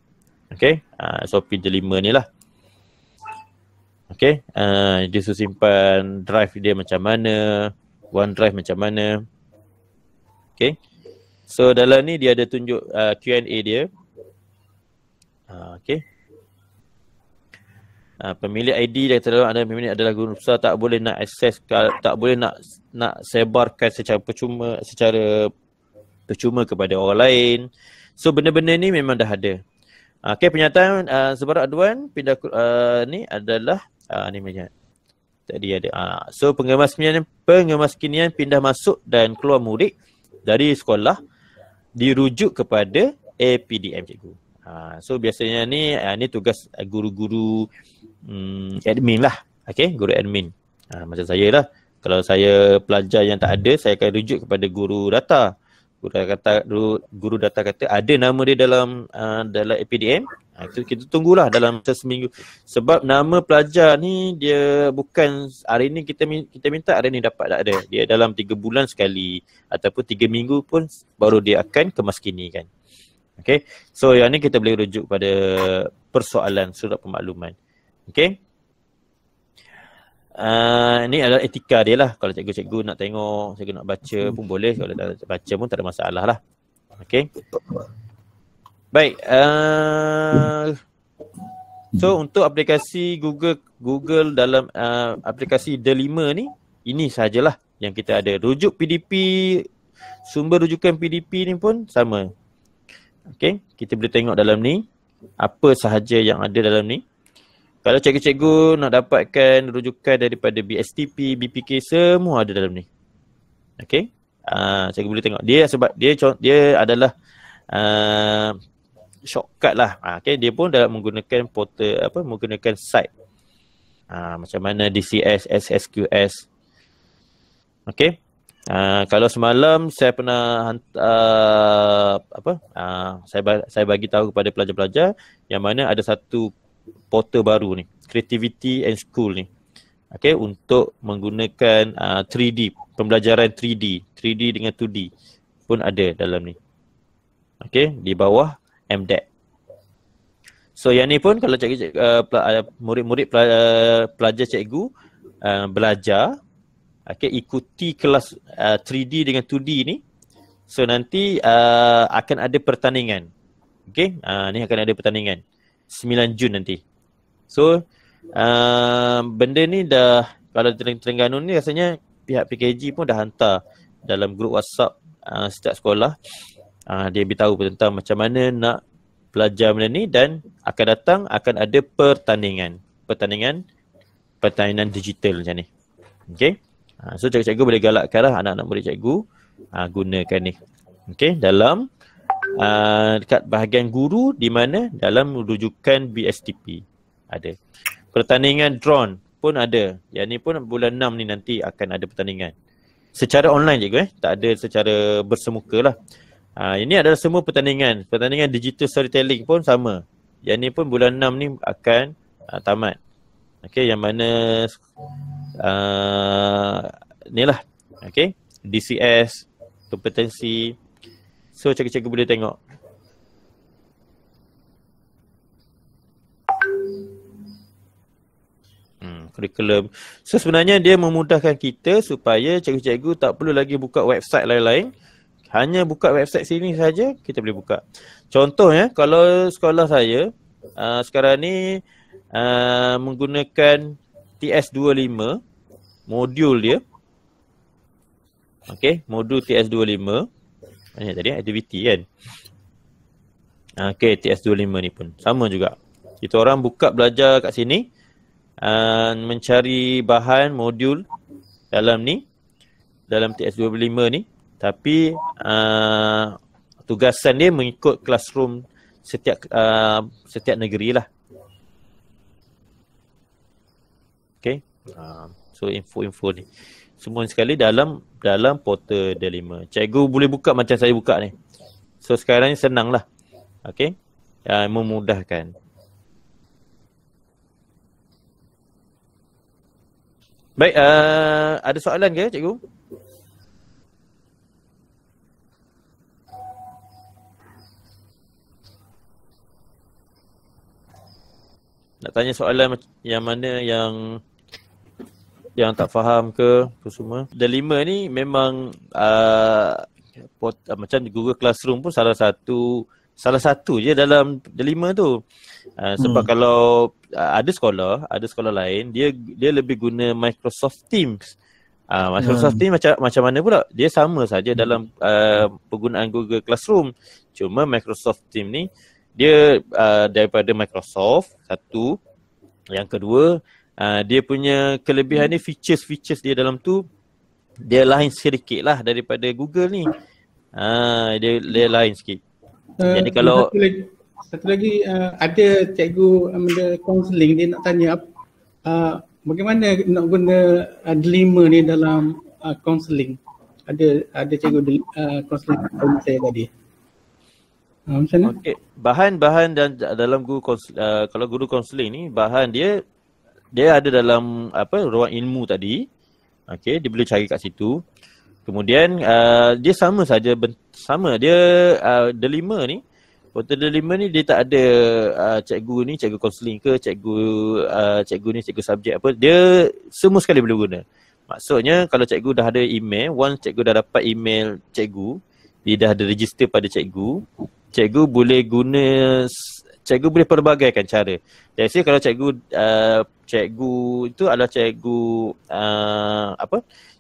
Okay, SOP Delima ni lah. Okay, dia simpan drive dia macam mana, OneDrive macam mana. Okay, so dalam ni dia ada tunjuk Q&A dia. Okay, pemilik ID dia kata ada pemilik adalah guru besar, tak boleh nak akses, tak boleh nak sebarkan secara percuma kepada orang lain. So benda-benda ni memang dah ada. Okey, pernyataan sebarang aduan pindah ni adalah ni macam tadi ada. So pengemaskinian pindah masuk dan keluar murid dari sekolah dirujuk kepada APDM cikgu. So biasanya ni tugas guru-guru admin lah. Okey, guru admin. Macam saya lah. Kalau saya pelajar yang tak ada, saya akan rujuk kepada guru data. Guru data kata ada nama dia dalam APDM. Kita tunggulah dalam seminggu. Sebab nama pelajar ni dia bukan hari ni kita minta, hari ni dapat, tak ada. Dia dalam 3 bulan sekali ataupun 3 minggu pun baru dia akan kemaskinikan. Okay, so yang ni kita boleh rujuk pada persoalan surat pemakluman. Okay, ni adalah etika dia lah. Kalau cikgu nak tengok, cikgu nak baca pun boleh. Kalau tak baca pun tak ada masalah lah. Okay, baik. So untuk aplikasi Google dalam aplikasi D5 ni, ini sahajalah yang kita ada. Rujuk PDP, sumber rujukan PDP ni pun sama. Okay, kita boleh tengok dalam ni apa sahaja yang ada dalam ni. Kalau cikgu-cikgu nak dapatkan rujukan daripada BSTP, BPK, semua ada dalam ni. Okay, cikgu boleh tengok. Dia sebab dia adalah shortcut lah. Okay, dia pun dalam menggunakan portal menggunakan site. Macam mana DCS, SSQS. Okay. Kalau semalam saya pernah saya bagi tahu kepada pelajar-pelajar yang mana ada satu portal baru ni, Creativity and School ni. Okay, untuk menggunakan 3D, pembelajaran 3D dengan 2D pun ada dalam ni. Okay, di bawah MDEC. So yang ni pun kalau murid-murid pelajar cikgu belajar, okay, ikuti kelas 3D dengan 2D ni. So nanti akan ada pertandingan. Okay, ni akan ada pertandingan 9 Jun nanti. So benda ni dah, kalau Terengganu ni rasanya pihak PKG pun dah hantar dalam grup WhatsApp setiap sekolah. Dia beritahu tentang macam mana nak belajar benda ni, dan akan datang akan ada pertandingan digital macam ni. Okay. So cikgu-cikgu boleh galakkan lah anak-anak murid cikgu gunakan ni. Okay, dalam dekat bahagian guru, di mana dalam rujukan BSTP ada. Pertandingan drone pun ada. Yang ni pun bulan 6 ni nanti akan ada pertandingan. Secara online cikgu tak ada secara bersemuka lah. Ini adalah semua pertandingan. Pertandingan digital storytelling pun sama. Yang ni pun bulan 6 ni akan tamat. Okay, yang mana ni lah. Okay, DCS, kompetensi. So cikgu-cikgu boleh tengok. Kurikulum. So sebenarnya dia memudahkan kita supaya cikgu-cikgu tak perlu lagi buka website lain-lain. Hanya buka website sini saja kita boleh buka. Contohnya kalau sekolah saya sekarang ni menggunakan TS25 modul dia. Okey, modul TS25. Ini tadi aktiviti kan. Okey, TS25 ni pun sama juga. Kita orang buka belajar kat sini, mencari bahan modul dalam ni, dalam TS25 ni. Tapi tugasan dia mengikut classroom setiap negeri lah. Okay. So info-info ni semua sekali dalam portal D5. Cikgu boleh buka macam saya buka ni. So sekarang ni senang lah. Okay. Memudahkan. Baik, ada soalan ke cikgu? Nak tanya soalan yang mana yang tak faham ke semua. D5 ni memang macam Google Classroom pun salah satu je dalam D5 tu. Sebab kalau ada sekolah lain dia lebih guna Microsoft Teams. Microsoft Teams macam mana pula? Dia sama saja dalam penggunaan Google Classroom. Cuma Microsoft Teams ni dia daripada Microsoft, satu. Yang kedua, dia punya kelebihan ni, features dia dalam tu dia lain sedikit lah daripada Google ni. Dia lain sikit. Jadi kalau satu lagi ada cikgu ambil counselling, dia nak tanya bagaimana nak guna Delima ni dalam counselling. Ada cikgu counselling saya tadi. Macam mana? Okey, bahan-bahan dan dalam guru kalau guru counselling ni, bahan dia ada dalam ruang ilmu tadi. Okey, dia boleh cari kat situ. Kemudian dia sama saja, dia Delima ni, portal Delima ni dia tak ada cikgu ni cikgu counselling ke, cikgu ni cikgu subjek apa, dia semua sekali boleh guna. Maksudnya kalau cikgu dah ada email, once cikgu dah dapat email cikgu, dia dah ada register pada cikgu boleh guna, cikgu boleh pelbagaikan cara. Jadi kalau cikgu itu adalah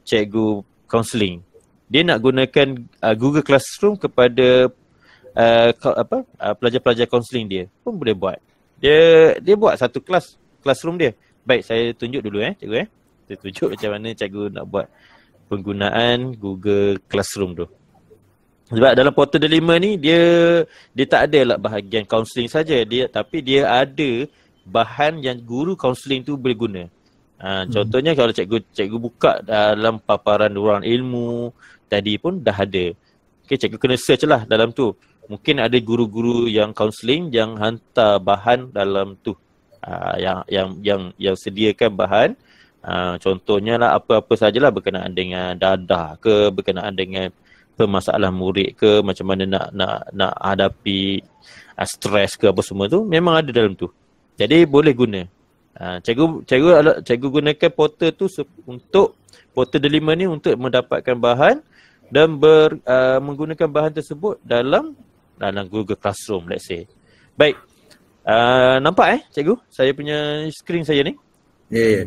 cikgu counselling, dia nak gunakan Google Classroom kepada pelajar-pelajar counselling dia pun boleh buat. Dia buat satu classroom dia. Baik, saya tunjuk dulu cikgu Saya tunjuk macam mana cikgu nak buat penggunaan Google Classroom tu. Sebab dalam portal Delima ni dia tak ada lah bahagian counselling saja, tapi dia ada bahan yang guru counselling tu boleh guna. Contohnya kalau cikgu buka dalam paparan ruang ilmu tadi pun dah ada. Okay, cikgu kena search lah dalam tu. Mungkin ada guru-guru yang counselling yang hantar bahan dalam tu. Yang sediakan bahan. Contohnya lah apa-apa sajalah berkenaan dengan dadah ke, berkenaan dengan permasalahan murid ke, macam mana nak hadapi stres ke apa semua tu, memang ada dalam tu. Jadi boleh guna. Cikgu gunakan portal tu untuk portal Delima ni untuk mendapatkan bahan dan menggunakan bahan tersebut dalam Google Classroom, let's say. Baik. Nampak cikgu? Saya punya skrin saya ni. Ya.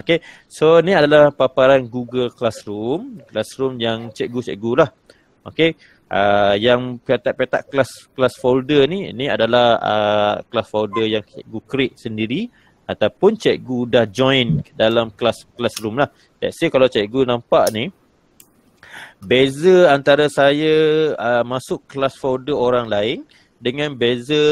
Okay. So ni adalah paparan Google Classroom yang cikgu-cikgu lah. Okay. Yang petak-petak kelas folder ni adalah kelas folder yang cikgu create sendiri ataupun cikgu dah join dalam classroom lah. Let's say kalau cikgu nampak ni, beza antara saya masuk kelas folder orang lain dengan beza